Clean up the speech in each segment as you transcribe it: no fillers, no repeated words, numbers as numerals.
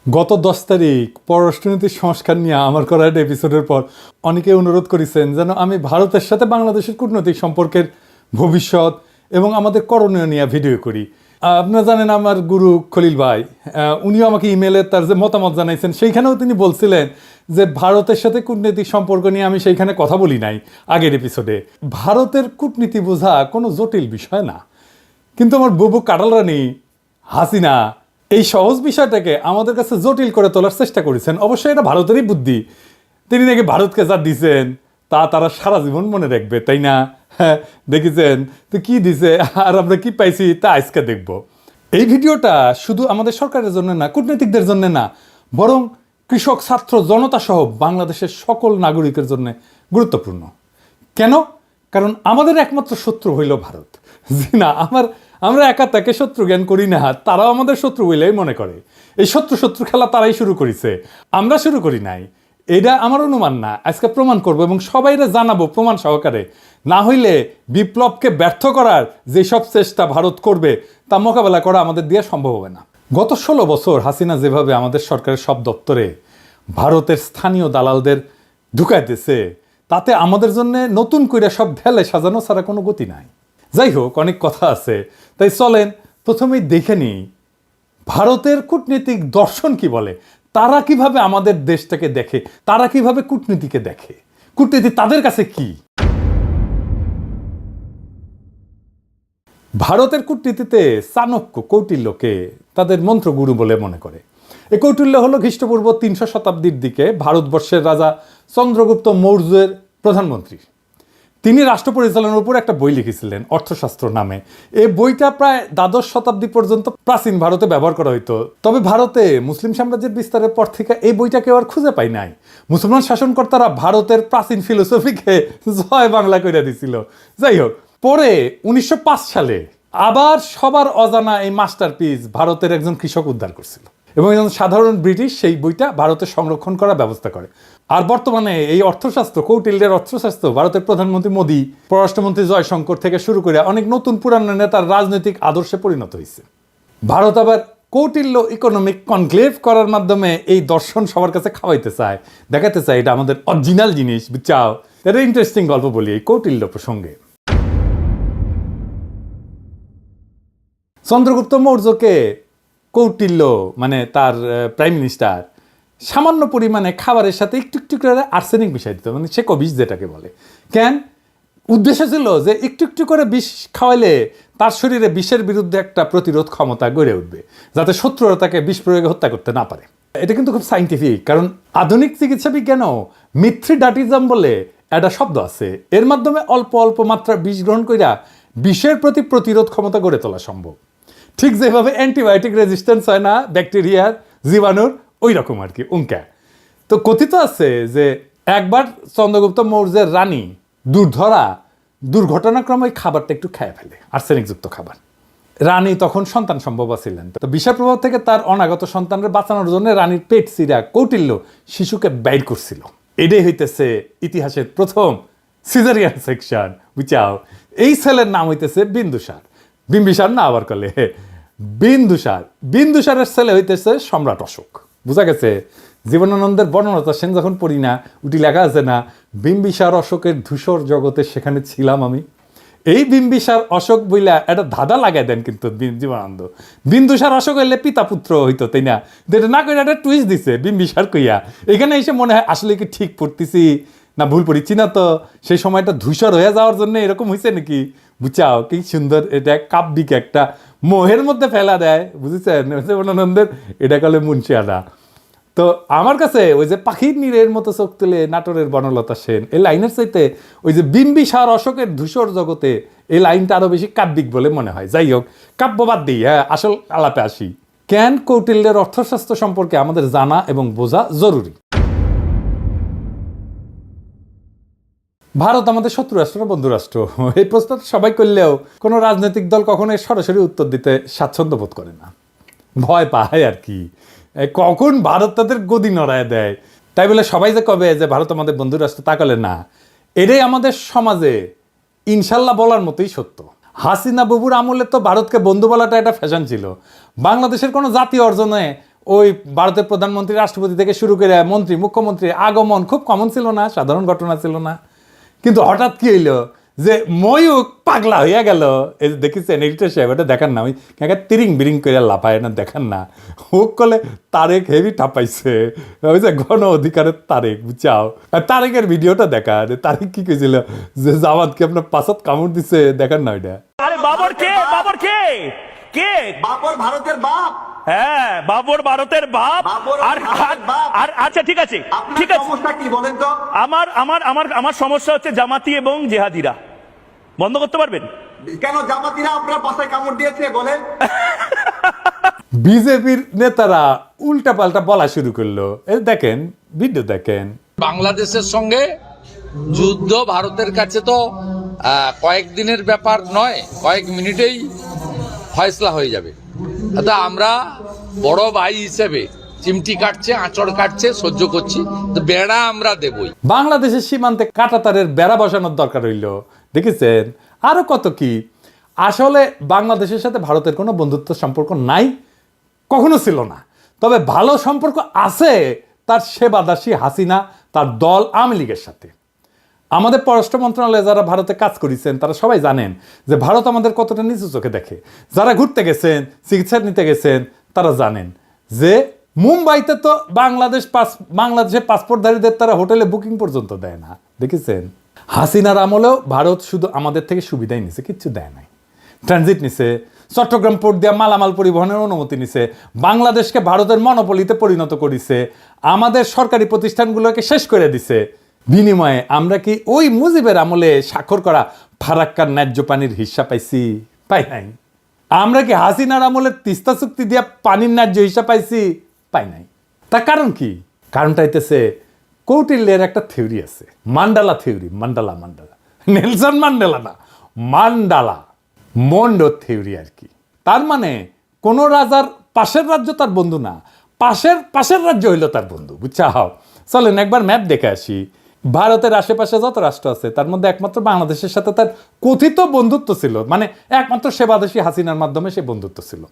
গত 10 তারিখ পররাষ্ট্রনীতির সংস্কার নিয়ে আমার করা একটা এপিসোডের পর অনেকে অনুরোধ করেছেন যেন আমি ভারতের সাথে বাংলাদেশের কূটনৈতিক সম্পর্কের ভবিষ্যৎ এবং আমাদের করণীয় নিয়ে ভিডিও করি। আপনারা জানেন আমার গুরু খলিল ভাই, উনিও আমাকে ইমেলে তার যে মতামত জানাইছেন সেইখানেও তিনি বলছিলেন যে ভারতের সাথে কূটনৈতিক সম্পর্ক নিয়ে আমি সেইখানে কথা বলি নাই আগের এপিসোডে। ভারতের কূটনীতি বোঝা কোনো জটিল বিষয় না, কিন্তু আমার বুবু কাটাল রানী হাসিনা এই সহজ বিষয়টাকে আমাদের কাছে জটিল করে তোলার চেষ্টা করেছেন। অবশ্যই এটা ভারতেরই বুদ্ধি। তিনি নাকি ভারতকে যা দিছেন তা তারা সারা জীবন মনে রাখবে, তাই না? হ্যাঁ, দেখেছেন তো কি দিছে আর আমরা কি পাইছি তা আজকে দেখব। এই ভিডিওটা শুধু আমাদের সরকারের জন্য না, কূটনীতিকদের জন্য না, বরং কৃষক, ছাত্র, জনতা সহ বাংলাদেশের সকল নাগরিকের জন্য গুরুত্বপূর্ণ। কেন? কারণ আমাদের একমাত্র শত্রু হইল ভারত। জি না, আমরা একা তাকে শত্রু জ্ঞান করি না, তারাও আমাদের শত্রু বলেই মনে করে। এই শত্রু শত্রু খেলা তারাই শুরু করেছে, আমরা শুরু করি নাই। এটা আমার অনুমান না, আজকে প্রমাণ করবো এবং সবাইরে জানাবো প্রমাণ সহকারে। না হইলে বিপ্লবকে ব্যর্থ করার যেসব চেষ্টা ভারত করবে তা মোকাবেলা করা আমাদের দিয়ে সম্ভব হবে না। গত 16 বছর হাসিনা যেভাবে আমাদের সরকারের সব দপ্তরে ভারতের স্থানীয় দালালদের ঢুকাইতেছে, তাতে আমাদের জন্য নতুন করে সব ঢেলে সাজানো ছাড়া কোনো গতি নাই। যাই হোক, অনেক কথা আছে, তাই চলেন প্রথমেই দেখে নিই ভারতের কূটনীতিক দর্শন কি বলে। তারা কিভাবে আমাদের দেশটাকে দেখে, তারা কিভাবে কূটনীতিকে দেখে, কূটনীতি তাদের কাছে কি। ভারতের কূটনীতিতে চাণক্য, কৌটিল্যকে তাদের মন্ত্রগুরু বলে মনে করে। এই কৌটিল্য হলো খ্রিস্টপূর্ব 300 শতাব্দীর দিকে ভারতবর্ষের রাজা চন্দ্রগুপ্ত মৌর্যের প্রধানমন্ত্রী। তিনি রাষ্ট্র পরিচালনার উপর একটা বই লিখেছিলেন অর্থশাস্ত্র নামে। এই বইটা প্রায় দ্বাদশ শতাব্দী পর্যন্ত প্রাচীন ভারতে ব্যবহার করা হইতো। তবে ভারতে মুসলিম সাম্রাজ্যের বিস্তারের পর থেকে এই বইটা কেউ আর খুঁজে পাই নাই। মুসলমান শাসনকর্তারা ভারতের প্রাচীন ফিলোসফিকে জয় বাংলা করে দিছিল। যাই হোক, পরে 1905 সালে আবার সবার অজানা এই মাস্টারপিস ভারতের একজন কৃষক উদ্ধার করছিল এবং একজন সাধারণ ব্রিটিশ সেই বইটা ভারতে সংরক্ষণ করার ব্যবস্থা করে। আর বর্তমানে এই অর্থশাস্ত্র, কৌটিল্যের অর্থশাস্ত্র ভারতের প্রধানমন্ত্রী মোদী, পররাষ্ট্রমন্ত্রী জয়শঙ্কর থেকে শুরু করে অনেক নতুন পুরানো নেতার রাজনৈতিক আদর্শে পরিণত হয়েছে। ভারত আবার কৌটিল্য ইকোনমিক কনক্লেভ করার মাধ্যমে এই দর্শন সবার কাছে খাওয়াইতে চায়, দেখাতে চায় এটা আমাদের অরিজিনাল জিনিস, বুঝছাও। এটা ইন্টারেস্টিং গল্প বলি এই কৌটিল্য প্রসঙ্গে। চন্দ্রগুপ্ত মৌর্যকে কৌটিল্য মানে তার প্রাইম মিনিস্টার সামান্য পরিমাণে খাবারের সাথে একটু একটু করে আর্সেনিক মিশাই দিত, মানে সে বিষ যেটাকে বলে। কেন? উদ্দেশ্য ছিল যে একটু একটু করে বিষ খাওয়াইলে তার শরীরে বিষের বিরুদ্ধে একটা প্রতিরোধ ক্ষমতা গড়ে উঠবে, যাতে শত্রুরা তাকে বিষ প্রয়োগে হত্যা করতে না পারে। এটা কিন্তু খুব সাইন্টিফিক, কারণ আধুনিক চিকিৎসা বিজ্ঞানও মিথ্রিডাটিজম বলে একটা শব্দ আছে। এর মাধ্যমে অল্প অল্প মাত্রা বিষ গ্রহণ কইরা বিষের প্রতি প্রতিরোধ ক্ষমতা গড়ে তোলা সম্ভব। ঠিক যেভাবে অ্যান্টিবায়োটিক রেজিস্ট্যান্স হয় না ব্যাকটেরিয়ার, জীবাণুর, ওই রকম আর কি উঙ্কা। তো কথিত আছে যে একবার চন্দ্রগুপ্ত মৌর্যের রানী দুর্ঘটনাক্রমে ওই খাবারটা একটু খেয়ে ফেলে, আর্সেনিকযুক্ত খাবার। রানী তখন সন্তান সম্ভবা ছিলেন, তো বিষের প্রভাব থেকে তার অনাগত সন্তানদের বাঁচানোর জন্য রানীর পেট চিরা কৌটিল্য শিশুকে বাইর করছিল। এটাই হইতেছে ইতিহাসের প্রথম সিজারিয়ান সেকশন, বুঝাও। এই ছেলের নাম হইতেছে বিন্দুসার। বিম্বিসার না আবার কলে বিন্দুসার। বিন্দুসারের ছেলে হইতেছে সম্রাট অশোক। বুঝা গেছে? জীবনানন্দের বর্ণনা সেন যখন পড়ি না, উটি লেখা আছে না, বিম্বিসার অশোকের ধূসর জগতে সেখানে ছিলাম আমি। এই বিম্বিসার অশোক বইলা একটা ধাঁধা লাগাই দেন কিন্তু জীবনানন্দ। বিন্দুসার অশোক হইলে পিতা পুত্র হইতো, তাই না? এটা না করে একটা টুইস্ট দিছে বিম্বিসার কইয়া। এখানে এসে মনে হয় আসলে কি ঠিক পড়তেছি না ভুল পড়িছি না, তো সেই সময়টা ধূসর হয়ে যাওয়ার জন্য এরকম হয়েছে নাকি? বুঝাও কি সুন্দর, এটা কাব্যিক একটা মোহের মধ্যে ফেলা দেয়, বুঝেছেন? জীবনানন্দের এটা কলে মুন্সিয়ানা। তো আমার কাছে ওই যে পাখির নীড়ের মতো চোখ তুলে নাটোরের বনলতা সেন এই লাইনের চাইতে ওই যে বিম্বিসার অশোকের ধূসর জগতে এই লাইনটা আরো বেশি কাব্যিক বলে মনে হয়। যাই হোক, কাব্যবাদ দিই, হ্যাঁ, আসল আলাপে আসি। কেন কৌটিল্যের অর্থশাস্ত্র সম্পর্কে আমাদের জানা এবং বোঝা জরুরি। ভারত আমাদের শত্রু রাষ্ট্র না বন্ধু রাষ্ট্র? এই প্রশ্ন সবাই করলেও কোনো রাজনৈতিক দল কখনোই সরাসরি উত্তর দিতে স্বাচ্ছন্দ্য বোধ করে না, ভয় পায় আর কি, কখন ভারত তাদের গদি নড়ায় দেয়। তাই বলে সবাই যে কবে যে ভারত আমাদের বন্ধু রাষ্ট্র তা কলে না। এটাই আমাদের সমাজে ইনশাল্লাহ বলার মতোই সত্য। হাসিনা বাবুর আমলে তো ভারতকে বন্ধু বলাটা একটা ফ্যাশন ছিল। বাংলাদেশের কোনো জাতীয় অর্জনে ওই ভারতের প্রধানমন্ত্রী রাষ্ট্রপতি থেকে শুরু করে মন্ত্রী মুখ্যমন্ত্রী আগমন খুব কমন ছিল না, সাধারণ ঘটনা ছিল না। কিন্তু হঠাৎ কি হইলো যে ময়ূক পাগলা হইয়া গেল। এই যে দেখেছেন এডিটর সাহেব, এটা দেখান না, ওই তিরিং বিরিং করে লাফায় না, দেখান না। হুক করলে তারেক হেভি ঠাপাইছে, ওই যে গণ অধিকারের তারেক, বুঝাও। আর তারেকের ভিডিওটা দেখা, তারেক কি কইছিল যে জামাতকে আপনার পাশাত কামড় দিছে, দেখান না ওইটা। আরে বাবর কে? বাবর কে? কে? বাবর ভারতের বাপ। হ্যাঁ, বাবর ভারতের বাপ। আর আর আচ্ছা ঠিক আছে, ঠিক আছে। সমস্যা কি বলেন তো? আমার আমার আমার আমার সমস্যা হচ্ছে জামাতি এবং জেহাদিরা। বন্ধ করতে পারবেন? কেন জামাতিরা আপনার পাশে কামড় দিয়েছে বলেন? বিজেপির নেতারা উল্টা পাল্টা বলা শুরু করলো। এই দেখেন, ভিডিও দেখেন। বাংলাদেশের সঙ্গে যুদ্ধ ভারতের কাছে তো কয়েকদিনের ব্যাপার নয়, কয়েক মিনিটেই ফয়সলা হয়ে যাবে। আমরা বড় ভাই হিসেবে চিমটি কাটছে, আঁচড় কাটছে, সহ্য করছি, তো বেড়া আমরা দেবই। বাংলাদেশের সীমান্তে কাঁটাতারের বেড়া বসানোর দরকার হইল, দেখেছেন? আরো কত কি। আসলে বাংলাদেশের সাথে ভারতের কোনো বন্ধুত্ব সম্পর্ক নাই, কখনো ছিল না। তবে ভালো সম্পর্ক আছে তার সেবাদাসী হাসিনা, তার দল আওয়ামী লীগের সাথে। আমাদের পররাষ্ট্র মন্ত্রণালয়ে যারা ভারতে কাজ করেছেন তারা সবাই জানেন যে ভারত আমাদের কতটা নিচু চোখে দেখে। যারা ঘুরতে গেছেন, চিকিৎসা নিতে গেছেন, তারা জানেন যে মুম্বাইতে তো বাংলাদেশের পাসপোর্টধারীদের তারা হোটেলে বুকিং পর্যন্ত দেয় না, দেখেছেন? হাসিনার আমলেও ভারত শুধু আমাদের থেকে সুবিধাই নিছে, কিচ্ছু দেয় নাই। ট্রানজিট নিছে, চট্টগ্রাম পোর্ট দিয়া মালামাল পরিবহনের অনুমতি নিছে, বাংলাদেশকে ভারতের মনোপলিতে পরিণত করেছে, আমাদের সরকারি প্রতিষ্ঠানগুলোকে শেষ করে দিছে। বিনিময়ে আমরা কি ওই মুজিবের আমলে স্বাক্ষর করা ফারাক্কার ন্যায্য পানির হিস্সা পাইছি? পাই নাই। আমরা কি হাসিনার আমলে তিস্তা চুক্তি দিয়া পানির ন্যায্য হিস্সা পাইছি? পাই নাই। তার কারণ কি? কারণটা হইতেছে কৌটিল্যের একটা থিওরি আছে, mandala theory. Mandala Nelson Mandela না, মান্ডালা মন্ডো থিওরি আর কি। তার মানে কোন রাজার পাশের রাজ্য তার বন্ধু না, পাশের রাজ্য হইল তার বন্ধু, বুঝছাও? চলেন একবার ম্যাপ দেখে আসি। ভারতের আশেপাশে যত রাষ্ট্র আছে তার মধ্যে একমাত্র বাংলাদেশের সাথে তার কথিত বন্ধুত্ব ছিল, মানে একমাত্র সেবাদেশী হাসিনার মাধ্যমে সে বন্ধুত্ব ছিল।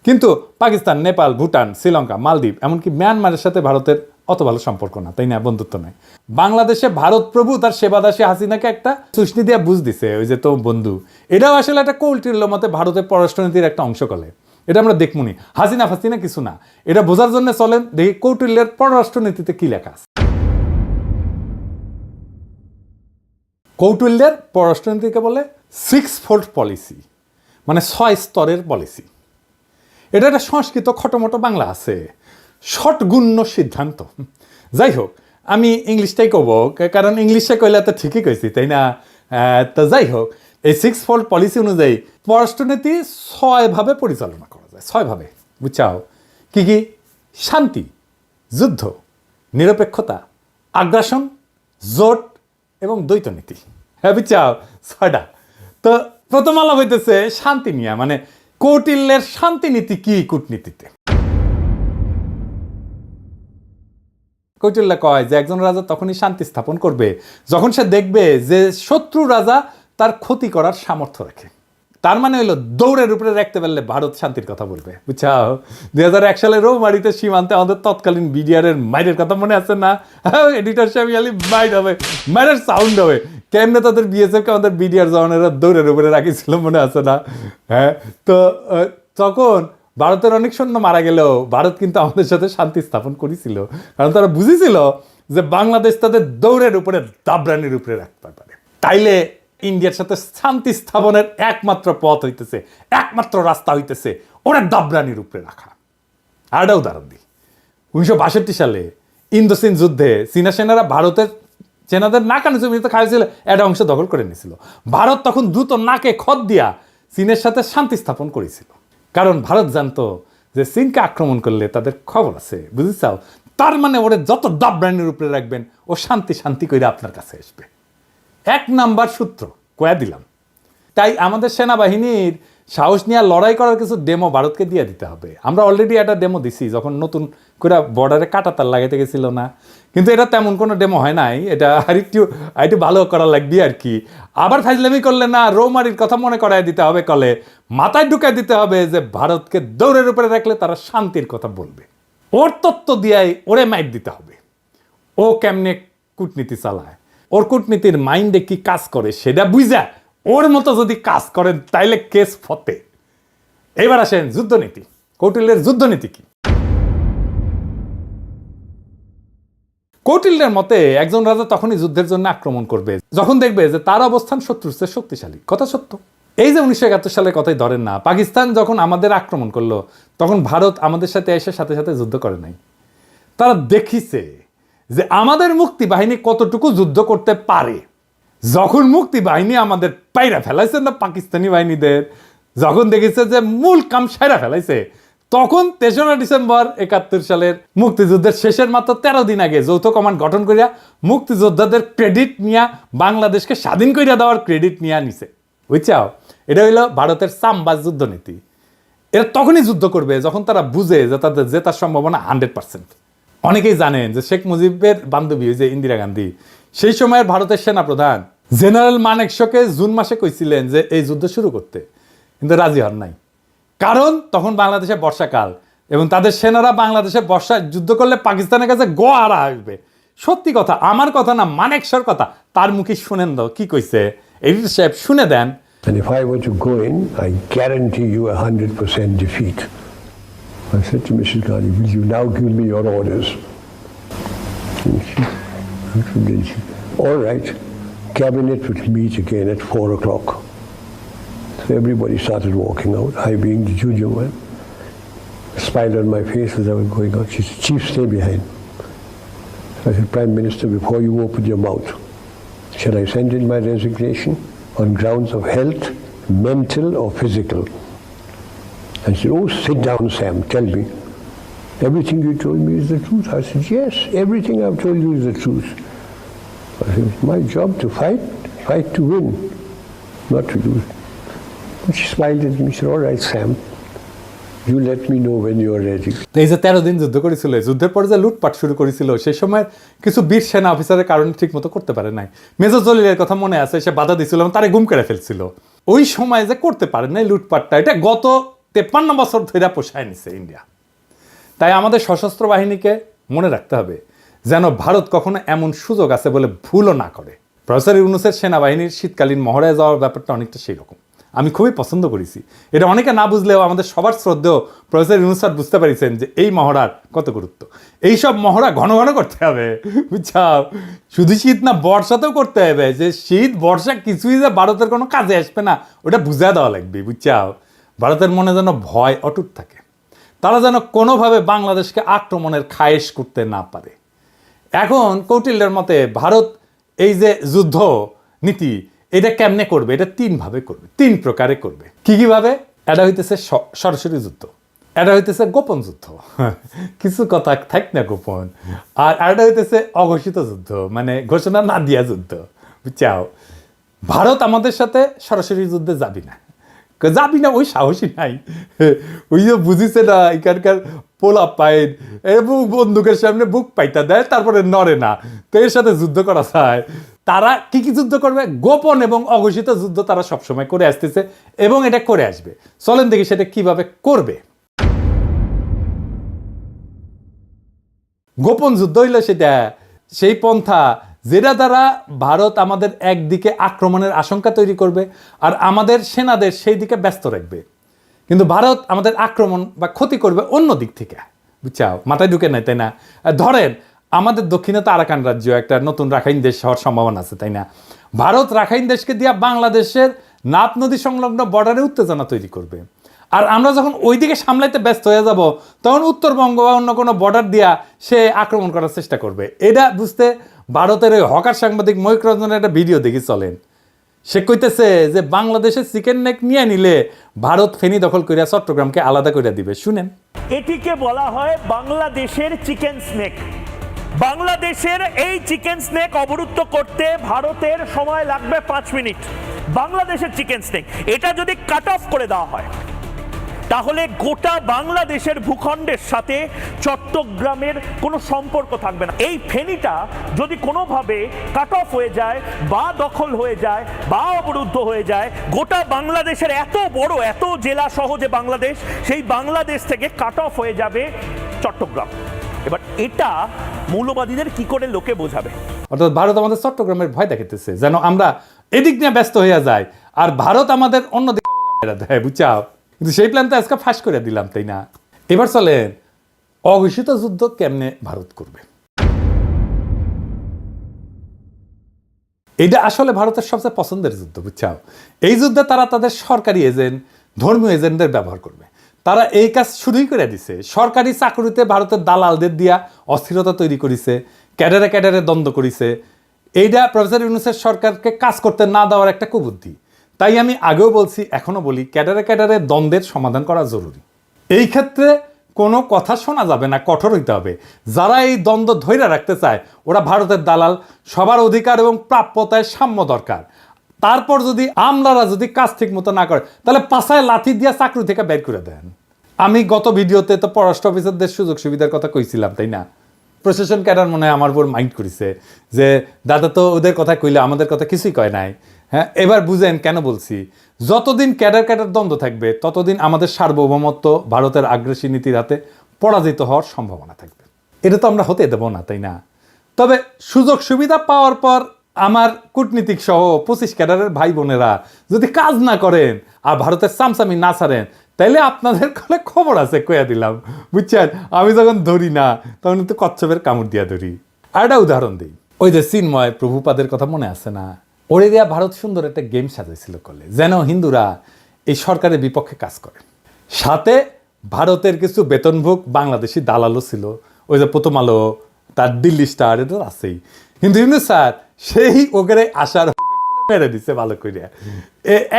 কিন্তু পাকিস্তান, নেপাল, ভুটান, শ্রীলঙ্কা, মালদ্বীপ, এমনকি মিয়ানমারের সাথে ভারতের অত ভালো সম্পর্ক না, তাই না? বন্ধুত্ব নাই। বাংলাদেশে ভারত প্রভু তার সেবাদাসী হাসিনাকে একটা চুষনি দিয়ে বুঝ দিছে, ওই যে তো বন্ধু। এটাও আসলে একটা কৌটিল্য মতে ভারতের পররাষ্ট্রনীতির একটা অংশ কলে। এটা আমরা দেখমুনি, হাসিনা ফাসিনা কিছু না। এটা বোঝার জন্য চলেন দেখি কৌটিল্যের পররাষ্ট্রনীতিতে কি লেখা আছে। কৌটিল্যের পররাষ্ট্রনীতিকে বলে 6-fold পলিসি, মানে 6 স্তরের পলিসি। এটা একটা সংস্কৃত খটোমটো বাংলা আছে, ষটগুণ্য সিদ্ধান্ত। যাই হোক, আমি ইংলিশটাই কব, কারণ ইংলিশে কইলে তো ঠিকই কইছি, তাই না? তো যাই হোক, এই 6-fold পলিসি অনুযায়ী পররাষ্ট্রনীতি 6 ভাবে পরিচালনা করা যায়, 6 ভাবে, বুঝছাও? কি কি? শান্তি, যুদ্ধ, নিরপেক্ষতা, আগ্রাসন, জোট এবং দ্বৈত নীতি। হ্যাঁ, বুঝছাও? 6টা। তো প্রথম আলাপ হইতেছে শান্তি নিয়ে, মানে কৌটিল্যের শান্তিনীতি কি কূটনীতিতে। কৌটিল্য কয় যে একজন রাজা তখনই শান্তি স্থাপন করবে যখন সে দেখবে যে শত্রু রাজা তার ক্ষতি করার সামর্থ্য রাখে। তার মানে হইলো দৌড়ের উপরে রাখতে পারলে ভারত শান্তির কথা বলবে, বুঝছাও? 2001 সালে রৌমারিতে সীমান্তে আমাদের তৎকালীন বিডিআরের মাইরের কথা মনে আছে না? এডিটর সাহেব মাইর হবে, মাইরের সাউন্ড হবে। কেমনে তাদের বিএসএফকে আমাদের বিডিআর জওয়ানেরা দৌড়ের উপরে রাখিছিল, মনে আছে না? হ্যাঁ, তো তখন ভারতের অনেক সৈন্য মারা গেলেও ভারত কিন্তু আমাদের সাথে শান্তি স্থাপন করেছিল, কারণ তারা বুঝেছিল যে বাংলাদেশ তাদের দৌড়ের উপরে দাবরানির উপরে রাখতে পারে। তাইলে ইন্ডিয়ার সাথে শান্তি স্থাপনের একমাত্র পথ হইতেছে, একমাত্র রাস্তা হইতেছে ওরা দাবরানির উপরে রাখা। আর একটা উদাহরণ দিই, 1962 সালে ইন্দোচীন যুদ্ধে চীনা সেনারা ভারতের সেনাদের নাকানো জমিতে খাইছিল, একটা অংশ দখল করে নিয়েছিল। ভারত তখন দ্রুত নাকে খত দিয়া চীনের সাথে শান্তি স্থাপন করেছিল, কারণ ভারত জানতো যে চীনকে আক্রমণ করলে তাদের খবর আছে, বুঝেছাও? তার মানে ওরা যত দাবরানির উপরে রাখবেন ও শান্তি করে আপনার কাছে আসবে। 1 নাম্বার সূত্র কয়া দিলাম। তাই আমাদের সেনাবাহিনীর সাহস নিয়ে লড়াই করার কিছু ডেমো ভারতকে দিয়ে দিতে হবে। আমরা অলরেডি একটা ডেমো দিছি যখন নতুন করে বর্ডারে কাঁটাতার লাগাইতে গেছিল না, কিন্তু এটা তেমন কোনো ডেমো হয় নাই। এটা আরেকটু ভালো করা লাগবে আর কি। আবার ফাইজলামি করলে না, রৌমারির কথা মনে করাই দিতে হবে, কলে মাথায় ঢুকাই দিতে হবে যে ভারতকে দৌড়ের উপরে রাখলে তারা শান্তির কথা বলবে। ওর তত্ত্ব দিয়াই ওরে মাইর দিতে হবে। ও কেমনে কূটনীতি চালায়, ওর কূটনীতির মাইন্ডে কি কাজ করে সেটা বুঝা ওর মতো যদি কাজ করেন তাইলে কেস ফতে। এবার আসেন যুদ্ধনীতি। কৌটিল্যের যুদ্ধনীতি কি? কৌটিল্যের মতে একজন রাজা তখনই যুদ্ধের জন্য আক্রমণ করবে যখন দেখবে যে তার অবস্থান শত্রুর চেয়ে শক্তিশালী। কথা সত্য। এই যে 1971 সালের কথাই ধরেন না, পাকিস্তান যখন আমাদের আক্রমণ করলো তখন ভারত আমাদের সাথে এসে সাথে সাথে যুদ্ধ করে নাই। তারা দেখিছে যে আমাদের মুক্তি বাহিনী কতটুকু যুদ্ধ করতে পারে। যখন মুক্তি বাহিনী আমাদের পাইরা ফেলাইছে না পাকিস্তানি বাহিনীদের, যখন দেখেছে যে মূল কাম সাইরা ফেলাইছে, তখন 3রা ডিসেম্বর 71 সালের মুক্তিযুদ্ধের শেষের মাত্র 13 দিন আগে যৌথ কমান্ড গঠন করিয়া মুক্তিযোদ্ধাদের ক্রেডিট নিয়ে বাংলাদেশকে স্বাধীন করিয়া দেওয়ার ক্রেডিট নিয়ে নিছে। বুঝছাও? এটা হইল ভারতের চামবাজ যুদ্ধনীতি। এরা তখনই যুদ্ধ করবে যখন তারা বুঝে যে তাদের জেতার সম্ভাবনা 100%। অনেকেই জানেন যে শেখ মুজিবের বান্ধবী যে ইন্দিরা গান্ধী, সেই সময়ের ভারতের সেনাপ্রধান জেনারেল মানেকশকে জুন মাসে কইছিলেন যে এই যুদ্ধ শুরু করতে, কিন্তু রাজি হন নাই। কারণ তখন বাংলাদেশে বর্ষাকাল এবং তাদের সেনারা বাংলাদেশে বর্ষায় যুদ্ধ করলে পাকিস্তানের কাছে গোয়ারা আসবে। সত্যি কথা, আমার কথা না, মানেকশর কথা। তার মুখে শুনেন দাও কি কইছে, এডিটর সাহেব শুনে দেন। And if I were to go in, I guarantee you 100% defeat. I said to Mrs. Gandhi, will you now give me your orders? All right, cabinet would meet again at 4 o'clock. So everybody started walking out, I being the junior one. A smile on my face as I was going out. She said, Chief, stay behind. So I said, Prime Minister, before you open your mouth, shall I send in my resignation on grounds of health, mental or physical? And she said, oh, sit down, Sam, tell me. Everything you told me is the truth. I said, yes, everything I've told you is the truth. I said, it's my job to fight to win, not to lose. And she smiled at me, she said, all right, Sam, you let me know when you're ready. এই যে 13 দিন যুদ্ধ করেছিল, যুদ্ধের পর যে লুটপাট শুরু করেছিল, সেই সময় কিছু বীর সেনা অফিসারের কারণে ঠিক মতো করতে পারে নাই। মেজর জলিলের কথা মনে আছে, সে বাধা দিছিল, তারে গুম করে ফেলছিল। ওই সময় যে করতে পারে নাই লুটপাটটা, এটা গত 53 বছর ধরে পোষায় নিছে ইন্ডিয়া। তাই আমাদের সশস্ত্র বাহিনীকে মনে রাখতে হবে যেন ভারত কখনো এমন সুযোগ আছে বলে ভুলও না করে। প্রফেসর ইউনূসের সেনাবাহিনীর শীতকালীন মহড়ায় যাওয়ার ব্যাপারটা অনেকটা সেই রকম। আমি খুবই পছন্দ করেছি এটা। অনেকে না বুঝলেও আমাদের সবার শ্রদ্ধেয় প্রফেসর ইউনূস স্যার বুঝতে পারিছেন যে এই মহড়ার কত গুরুত্ব। এইসব মহড়া ঘন ঘন করতে হবে, বুঝছাও? শুধু শীত না, বর্ষাতেও করতে হবে। যে শীত বর্ষা কিছুই যে ভারতের কোনো কাজে আসবে না, ওটা বুঝা দেওয়া লাগবে, বুঝছাও? ভারতের মনে যেন ভয় অটুট থাকে, তারা যেন কোনোভাবে বাংলাদেশকে আক্রমণের খায়েশ করতে না পারে। এখন কৌটিল্যের মতে ভারত এই যে যুদ্ধ নীতি, এটা কেমনে করবে? এটা 3 ভাবে করবে, 3 প্রকারে করবে। কি কিভাবে? এটা হইতেছে সরাসরি যুদ্ধ, এটা হইতেছে গোপন যুদ্ধ, কিছু কথা থাক না গোপন, আর এটা হইতেছে অঘোষিত যুদ্ধ, মানে ঘোষণা না দিয়া যুদ্ধ, বুঝছাও? ভারত আমাদের সাথে সরাসরি যুদ্ধে যাবি না, ওই সাহসী নাই। ওই যে বুঝিছে না, এখানকার পোলা পাইন এবং বন্দুকের সামনে বুক পাইতা দেয়, তারপরে নড়ে না। তো এর সাথে যুদ্ধ করা যায়। তারা কি কি যুদ্ধ করবে? গোপন এবং অঘোষিত যুদ্ধ তারা সবসময় করে আসতেছে এবং এটা করে আসবে। চলেন দেখি সেটা কিভাবে করবে। গোপন যুদ্ধ হইলে সেটা সেই পন্থা যেটা দ্বারা ভারত আমাদের একদিকে আক্রমণের আশঙ্কা তৈরি করবে আর আমাদের সেনাদের সেই দিকে ব্যস্ত রাখবে, কিন্তু ভারত আমাদের আক্রমণ বা ক্ষতি করবে অন্য দিক থেকে, বুঝছাও? মাথায় ঢুকে নাই, তাই না? ধরেন আমাদের দক্ষিণে তো আরাকান রাজ্য, একটা নতুন রাখাইন দেশ হওয়ার সম্ভাবনা আছে, তাই না? ভারত রাখাইন দেশকে দিয়া বাংলাদেশের নাপ নদী সংলগ্ন বর্ডারে উত্তেজনা তৈরি করবে। আর আমরা যখন ওই দিকে সামলাইতে ব্যস্ত হয়ে যাব, তখন উত্তরবঙ্গ বা অন্য কোনো বর্ডার দিয়া সে আক্রমণ করার চেষ্টা করবে। এটা বুঝতে ভারতের ওই হকার সাংবাদিক ময়ূক রঞ্জনের একটা ভিডিও দেখি, চলেন। সে কইতেছে যে বাংলাদেশের চিকেন নেক নিয়ে নিলে ভারত ফেনী দখল করিয়া চট্টগ্রামকে আলাদা করে দিবে। শুনেন। এটিকে বলা হয় বাংলাদেশের চিকেন স্নেক। বাংলাদেশের এই চিকেন স্নেক অবরুদ্ধ করতে ভারতের সময় লাগবে 5 মিনিট। বাংলাদেশের চিকেন স্নেক এটা যদি কাট অফ করে দেওয়া হয়, তাহলে গোটা বাংলাদেশের ভূখণ্ডের সাথে চট্টগ্রামের কোনো সম্পর্ক থাকবে না। এই ফেনীটা যদি কোনোভাবে কাট অফ হয়ে যায় বা দখল হয়ে যায় বা অবরুদ্ধ হয়ে যায়, গোটা বাংলাদেশের এত বড়, এত জেলা সহ যে বাংলাদেশ, সেই বাংলাদেশ থেকে কাট অফ হয়ে যাবে চট্টগ্রাম। এবার এটা মৌলবাদীদের কি করে লোকে বোঝাবে? অর্থাৎ ভারত আমাদের চট্টগ্রামের ভয় দেখাইতেছে যেন আমরা এদিক নিয়ে ব্যস্ত হইয়া যাই আর ভারত আমাদের অন্যদিকে মেরা দেয়, বুঝাও। কিন্তু সেই প্ল্যান তো আজকে ফাঁস করে দিলাম, তাই না? এবার চলেন অঘোষিত যুদ্ধ কেমনে ভারত করবে। এটা আসলে ভারতের সবচেয়ে পছন্দের যুদ্ধ, বুঝছাও। এই যুদ্ধে তারা তাদের সরকারি এজেন্ট, ধর্মীয় এজেন্টদের ব্যবহার করবে। তারা এই কাজ শুরুই করে দিছে। সরকারি চাকরিতে ভারতের দালালদের দিয়া অস্থিরতা তৈরি করেছে, ক্যাডারে ক্যাডারে দ্বন্দ্ব করেছে। এইটা প্রফেসর ইউনূসের সরকারকে কাজ করতে না দেওয়ার একটা কুবুদ্ধি। তাই আমি আগেও বলছি, এখনো বলি, ক্যাডারে ক্যাডারে দ্বন্দ্বের সমাধান করা জরুরি। এই ক্ষেত্রে কোনো কথা শোনা যাবে না, কঠোর হইতে হবে। যারা এই দ্বন্দ্ব ধৈর্য রাখতে চায় ওরা ভারতের দালাল। সবার অধিকার এবং প্রাপ্যতায় সাম্য দরকার। তারপর যদি আমলারা যদি কাজ ঠিক মতো না করে তাহলে পাছায় লাথি দিয়া চাকরি থেকে বের করে দেন। আমি গত ভিডিওতে তো পররাষ্ট্র অফিসারদের সুযোগ সুবিধার কথা কইছিলাম, তাই না? প্রশাসন ক্যাডার মনে হয় আমার উপর মাইন্ড করেছে যে দাদা তো ওদের কথা কইলে আমাদের কথা কিছুই কয় নাই। হ্যাঁ, এবার বুঝেন কেন বলছি। যতদিন ক্যাডার ক্যাডার দ্বন্দ্ব থাকবে ততদিন আমাদের সার্বভৌমত্ব ভারতের আগ্রাসী নীতির হাতে পরাজিত হওয়ার সম্ভাবনা থাকবে। এটা তো আমরা হতে দেব না, তাই না? তবে সুযোগ সুবিধা পাওয়ার পর আমার কূটনীতিক সহ 25 ক্যাডারের ভাই বোনেরা যদি কাজ না করেন আর ভারতের সামসামি না ছাড়েন তাইলে আপনাদের কলে খবর আছে, কইয়া দিলাম, বুঝছেন? আমি যখন ধরি না তখন কিন্তু কচ্ছপের কামড় দিয়া ধরি। আর একটা উদাহরণ দিই, ওই যে চিন্ময় প্রভুপাদের কথা মনে আছে না? ওরে দিয়া ভারত সুন্দর একটা গেম সাজাইছিল করলে যেন হিন্দুরা এই সরকারের বিপক্ষে কাজ করে। সাথে ভারতের কিছু বেতনভোগ বাংলাদেশি দালালও ছিল। ওই যে প্রথম আলো, তার দিল্লি স্টার, এটা আছেই। কিন্তু ইউনূস স্যার সেই ওগেরে আসার মেরে দিচ্ছে ভালো করে।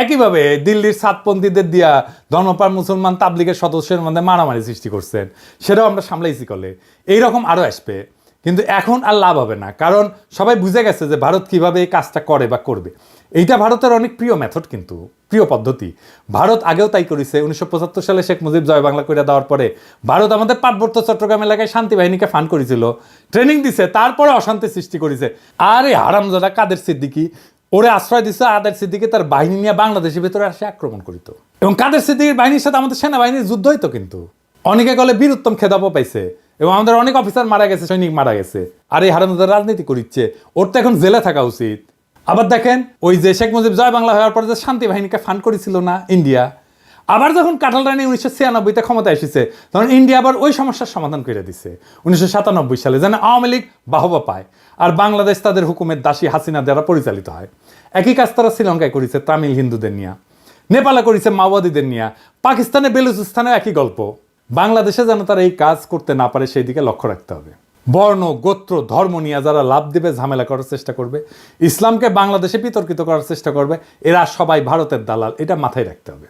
একইভাবে দিল্লির সাতপন্থীদের দিয়া ধর্মপ্রাণ মুসলমান তাবলিগের সদস্যের মধ্যে মারামারি সৃষ্টি করছেন, সেটাও আমরা সামলাইছি করলে। এইরকম আরও আসবে, কিন্তু এখন আর লাভ হবে না, কারণ সবাই বুঝে গেছে যে ভারত কিভাবে এই কাজটা করে বা করবে। এইটা ভারতের অনেক প্রিয় মেথড, কিন্তু প্রিয় পদ্ধতি। ভারত আগেও তাই করেছে। 1975 সালে শেখ মুজিব জয় বাংলা করে দেওয়ার পরে ভারত আমাদের পার্বত্য চট্টগ্রাম এলাকায় শান্তি বাহিনীকে ফান্ড করেছিল, ট্রেনিং দিছে, তারপরে অশান্তি সৃষ্টি করেছে। আরে হারামজাদা কাদের সিদ্দিকী ওরে আশ্রয় দিচ্ছে। আদের সিদ্দিকী তার বাহিনী নিয়ে বাংলাদেশের ভেতরে আসে আক্রমণ করিত, এবং কাদের সিদ্দিকীর বাহিনীর সাথে আমাদের সেনাবাহিনীর যুদ্ধ হইতো। কিন্তু অনেকে গলে বীরুত্তম খেতাবও পাইছে, এবং আমাদের অনেক অফিসার মারা গেছে, সৈনিক মারা গেছে। আর এই হারামজাদা রাজনীতি করিচ্ছে, ওর তো এখন জেলে থাকা উচিত। আবার দেখেন, ওই যে শেখ মুজিব জয় বাংলা হওয়ার পরে যে শান্তি বাহিনীকে ফান্ড করেছিল না ইন্ডিয়া, আবার যখন কাঁঠাল রানী 1996-তে ক্ষমতা এসেছে তখন ইন্ডিয়া আবার ওই সমস্যার সমাধান করে দিছে 1997 সালে, যেন আওয়ামী লীগ বাহবা পায় আর বাংলাদেশ তাদের হুকুমের দাসী হাসিনা দ্বারা পরিচালিত হয়। একই কাজ তারা শ্রীলঙ্কায় করেছে তামিল হিন্দুদের নিয়ে, নেপালে করেছে মাওবাদীদের নিয়ে, পাকিস্তানে বেলুচিস্তানেও একই গল্প। বাংলাদেশে যেন তারা এই কাজ করতে না পারে সেই দিকে লক্ষ্য রাখতে হবে। বর্ণ, গোত্র, ধর্ম নিয়ে যারা লাভ দেবে, ঝামেলা করার চেষ্টা করবে, ইসলামকে বাংলাদেশে বিতর্কিত করার চেষ্টা করবে, এরা সবাই ভারতের দালাল, এটা মাথায় রাখতে হবে।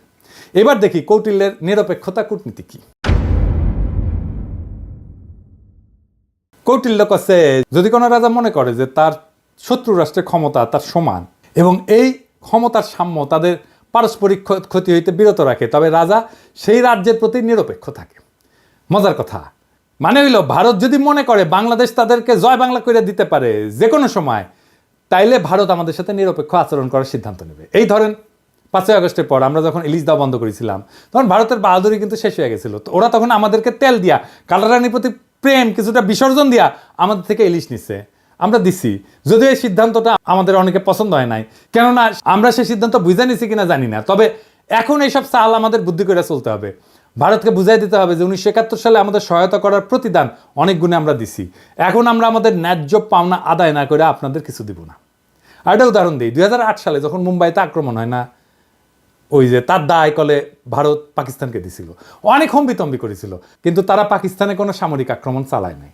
এবার দেখি কৌটিল্যের নিরপেক্ষতা কূটনীতি কি। কৌটিল্য কাছে যদি কোনো রাজা মনে করে যে তার শত্রু রাষ্ট্রের ক্ষমতা তার সমান এবং এই ক্ষমতার সাম্য তাদের পারস্পরিক ক্ষতি হইতে বিরত রাখে, তবে রাজা সেই রাজ্যের প্রতি নিরপেক্ষ থাকে। মজার কথা মানে হইল, ভারত যদি মনে করে বাংলাদেশ তাদেরকে জয় বাংলা করে দিতে পারে যে কোনো সময়, তাইলে ভারত আমাদের সাথে নিরপেক্ষ আচরণ করার সিদ্ধান্ত নেবে। এই ধরেন 5ই আগস্টের পর আমরা যখন ইলিশ দেওয়া বন্ধ করেছিলাম তখন ভারতের বাহাদুরি কিন্তু শেষ হয়ে গেছিল। তো ওরা তখন আমাদেরকে তেল দিয়া, কালারানির প্রতি প্রেম কিছুটা বিসর্জন দিয়া আমাদের থেকে ইলিশ নিচ্ছে, আমরা দিছি। যদিও এই সিদ্ধান্তটা আমাদের অনেকে পছন্দ হয় নাই, কেননা আমরা সেই সিদ্ধান্ত বুঝে নিছি কিনা জানি না। তবে এখন এইসব চাল আমাদের বুদ্ধি করে চলতে হবে। ভারতকে বুঝাই দিতে হবে যে 1971 সালে আমাদের সহায়তা করার প্রতিদান অনেক গুণে আমরা দিছি। এখন আমরা আমাদের ন্যায্য পাওনা আদায় না করে আপনাদের কিছু দিব না। আর একটা উদাহরণ দিই, 2008 সালে যখন মুম্বাইতে আক্রমণ হয় না, ওই যে তার দায় কলে ভারত পাকিস্তানকে দিছিল, অনেক হম্বিতম্বি করেছিল, কিন্তু তারা পাকিস্তানে কোনো সামরিক আক্রমণ চালায় নাই।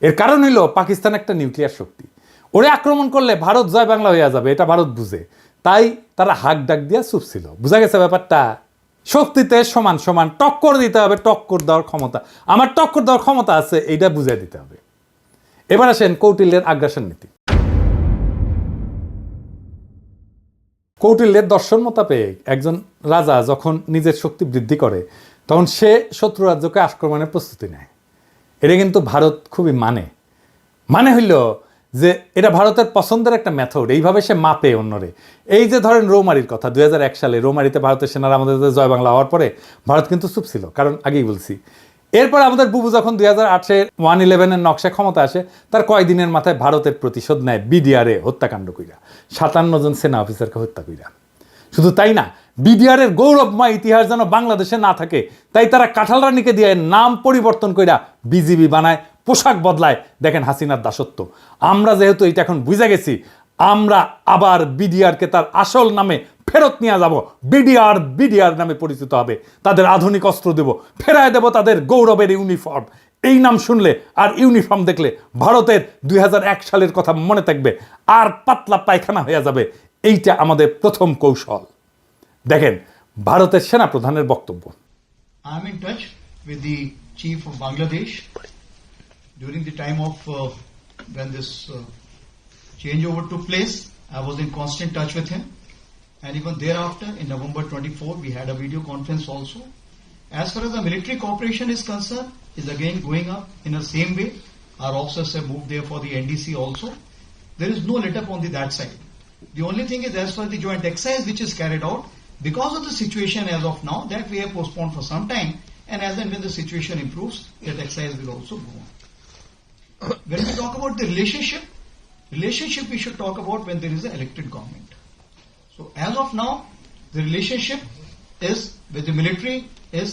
এর কারণ হইল পাকিস্তান একটা নিউক্লিয়ার শক্তি, ওরে আক্রমণ করলে ভারত জয় বাংলা হয়ে যাবে, এটা ভারত বুঝে, তাই তারা হাক ডাক দিয়া চুপ ছিল। বুঝা গেছে ব্যাপারটা? শক্তিতে সমান সমান টক্কর দিতে হবে, টক্কর দেওয়ার ক্ষমতা, আমার টক্কর দেওয়ার ক্ষমতা আছে, এইটা বুঝাই দিতে হবে। এবার আসেন কৌটিল্যের আগ্রাসন নীতি। কৌটিল্যের দর্শন মোতাবেক একজন রাজা যখন নিজের শক্তি বৃদ্ধি করে তখন সে শত্রু রাজ্যকে আক্রমণের প্রস্তুতি নেয়। এটা কিন্তু ভারত খুবই মানে হইল যে এটা ভারতের পছন্দের একটা মেথড, এইভাবে সে মাপে অন্যরে। এই যে ধরেন রৌমারির কথা, 2001 সালে রৌমারিতে ভারতের সেনারা আমাদের জয় বাংলা হওয়ার পরে ভারত কিন্তু চুপ ছিল, কারণ আগেই বলছি এরপর আমাদের বুবু যখন 2008-এ 111-এর নকশা ক্ষমতা আসে, তার কয়েকদিনের মাথায় ভারতের প্রতিশোধ নেয় বিডিআরে হত্যাকাণ্ড কইরা, 57 জন সেনা অফিসারকে হত্যা কইরা। শুধু তাই না, বিডিআরের গৌরবময় ইতিহাস যেন বাংলাদেশে না থাকে, তাই তারা কাঁঠাল রানীকে দিয়ে নাম পরিবর্তন কইরা বিজিবি বানায়, পোশাক বদলায়। দেখেন হাসিনার দাসত্ব। আমরা যেহেতু এটা এখন বুঝে গেছি, আমরা আবার বিডিআরকে তার আসল নামে ফেরত নিয়ে যাব। বিডিআর নামে পরিচিত হবে, তাদের আধুনিক অস্ত্র দেব, ফেরায় দেব তাদের গৌরবের ইউনিফর্ম। এই নাম শুনলে আর ইউনিফর্ম দেখলে ভারতের 2001 সালের কথা মনে থাকবে, আর পাতলা পায়খানা হয়ে যাবে। এইটা আমাদের প্রথম কৌশল। দেখেন ভারতের সেনাপ্রধানের বক্তব্য। I'm in touch with the chief of Bangladesh during the time of when this changeover took place. I was in constant touch with him, and even thereafter, in November 24, we had a video conference also. As far as the military cooperation is concerned, is again going up in the same way. Our officers have moved there for the NDC also. There is no let up on that side. The only thing is, as far as the joint exercise which is carried out, because of the situation as of now, that we have postponed for some time, and as and when the situation improves, that exercise will also go on. When we talk about the relationship we should talk about when there is an elected government. So as of now, the relationship is with the military is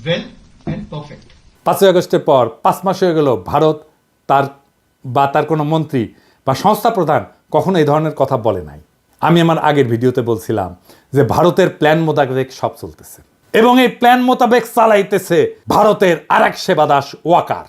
well and perfect. 5 আগস্টের পর 5 মাস হয়ে গেল, ভারত তার কোনো মন্ত্রী বা সংস্থা প্রধান কখনো এই ধরনের কথা বলে নাই। আমি আমার আগের ভিডিওতে বলছিলাম যে ভারতের প্ল্যান মোতাবেক সব চলতেছে, এবং এই প্ল্যান মোতাবেক চালাইতেছে ভারতের আরেক সেবাদাস ওয়াকার।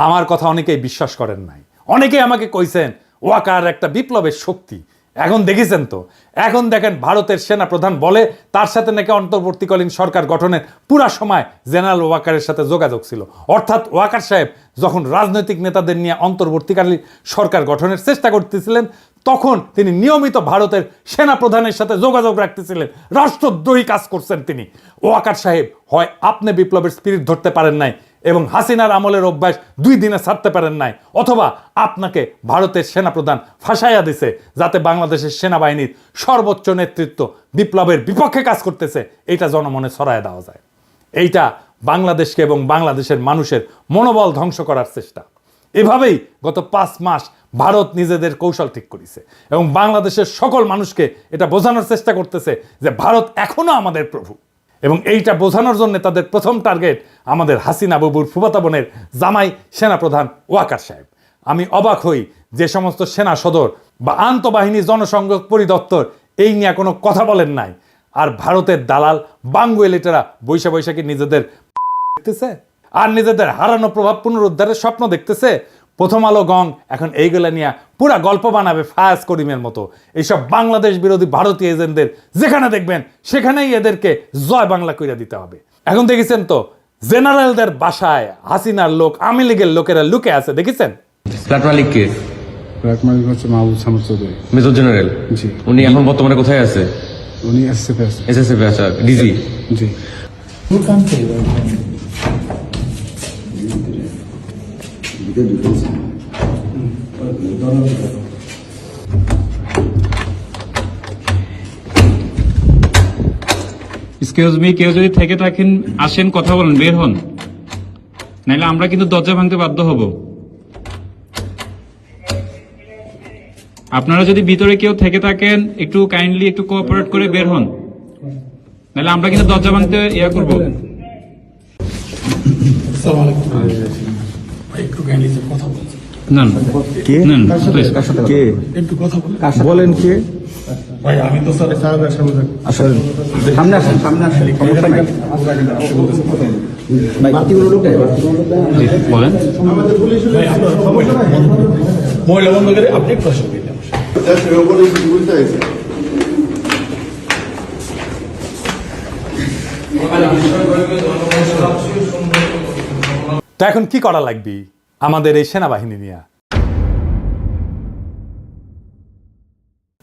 আমার কথা অনেকেই বিশ্বাস করেন নাই, অনেকেই আমাকে কইছেন ওয়াকার একটা বিপ্লবের শক্তি। এখন দেখেছেন তো, এখন দেখেন ভারতের সেনা প্রধান বলে তার সাথে নাকি অন্তর্বর্তীকালীন সরকার গঠনের পুরা সময় জেনারেল ওয়াকারের সাথে যোগাযোগ ছিল। অর্থাৎ ওয়াকার সাহেব যখন রাজনৈতিক নেতাদের নিয়ে অন্তর্বর্তীকালীন সরকার গঠনের চেষ্টা করতেছিলেন, তখন তিনি নিয়মিত ভারতের সেনা প্রধানের সাথে যোগাযোগ রাখতেছিলেন, রাষ্ট্রদ্রোহী কাজ করছেন তিনি। ওয়াকার সাহেব হয় আপনি বিপ্লবের স্পিরিট ধরতে পারেন নাই এবং হাসিনার আমলের অভ্যাস 2 দিনে ছাড়তে পারেন নাই, অথবা আপনাকে ভারতের সেনাপ্রধান ফাঁসাইয়া দিছে যাতে বাংলাদেশের সেনাবাহিনীর সর্বোচ্চ নেতৃত্ব বিপ্লবের বিপক্ষে কাজ করতেছে, এটা জনমনে ছড়ায় দেওয়া যায়। এইটা বাংলাদেশকে এবং বাংলাদেশের মানুষের মনোবল ধ্বংস করার চেষ্টা। এভাবেই গত 5 মাস ভারত নিজেদের কৌশল ঠিক করেছে এবং বাংলাদেশের সকল মানুষকে এটা বোঝানোর চেষ্টা করতেছে যে ভারত এখনো আমাদের প্রভু। এবং এইটা বোঝানোর জন্য তাদের প্রথম টার্গেট আমাদের হাসিনা বাবুর ফুফাতো বোনের জামাই সেনাপ্রধান ওয়াকার সাহেব। আমি অবাক হই যে সমস্ত সেনা সদর বা আন্তঃবাহিনী জনসংযোগ পরিদপ্তর এই নিয়ে কোনো কথা বলেন নাই, আর ভারতের দালাল বাঙ্গুয়েলিটারা বৈশাখী নিজেদের দেখতেছে আর নিজেদের হারানো প্রভাব পুনরুদ্ধারের স্বপ্ন দেখতেছে। প্রথম আলো গং এখন এইগুলা নিয়ে পুরা গল্প বানাবে ফায়াজ করিমের মতো। এইসব বাংলাদেশ বিরোধী ভারতীয় এজেন্টদের যেখানে দেখবেন সেখানেই এদেরকে জয় বাংলা কইরা দিতে হবে। এখন দেখেছেন তো জেনারেলদের বাসায় হাসিনার লোক, আওয়ামী লীগের লোকেরা লুকে আছে, দেখেছেন? ফ্ল্যাট মালিক কে? ফ্ল্যাট মালিক হচ্ছে মাহবুব সামদ চৌধুরী, মেজর জেনারেল। জি। উনি এখন বর্তমানে কোথায় আছে? উনি এসএসএফ আছে। এসএসএফ আছে, ডিজি। জি। এক্সকিউজ মি, কেউ যদি থেকে থাকেন আসেন, কথা বলেন, বের হন, নাইলে আমরা কিন্তু দরজা ভাঙতে বাধ্য হব। আপনারা যদি ভিতরে কেউ থেকে থাকেন একটু কাইন্ডলি একটু কোঅপারেট করে বের হন, নাইলে আমরা কিন্তু দরজা ভাঙতে ইয়া করব। না না, কে? না না, please। কে? একটু কথা বলেন। বলেন কে? ভাই আমি তো স্যার আসেন, সামনে আসেন, সামনে আসেন, সমস্যা নাই। জি, বলেন। মহিলা বন্ধ করে আপনি একটু আসেন। তো এখন কি করা লাগবে আমাদের এই সেনাবাহিনী নিয়ে?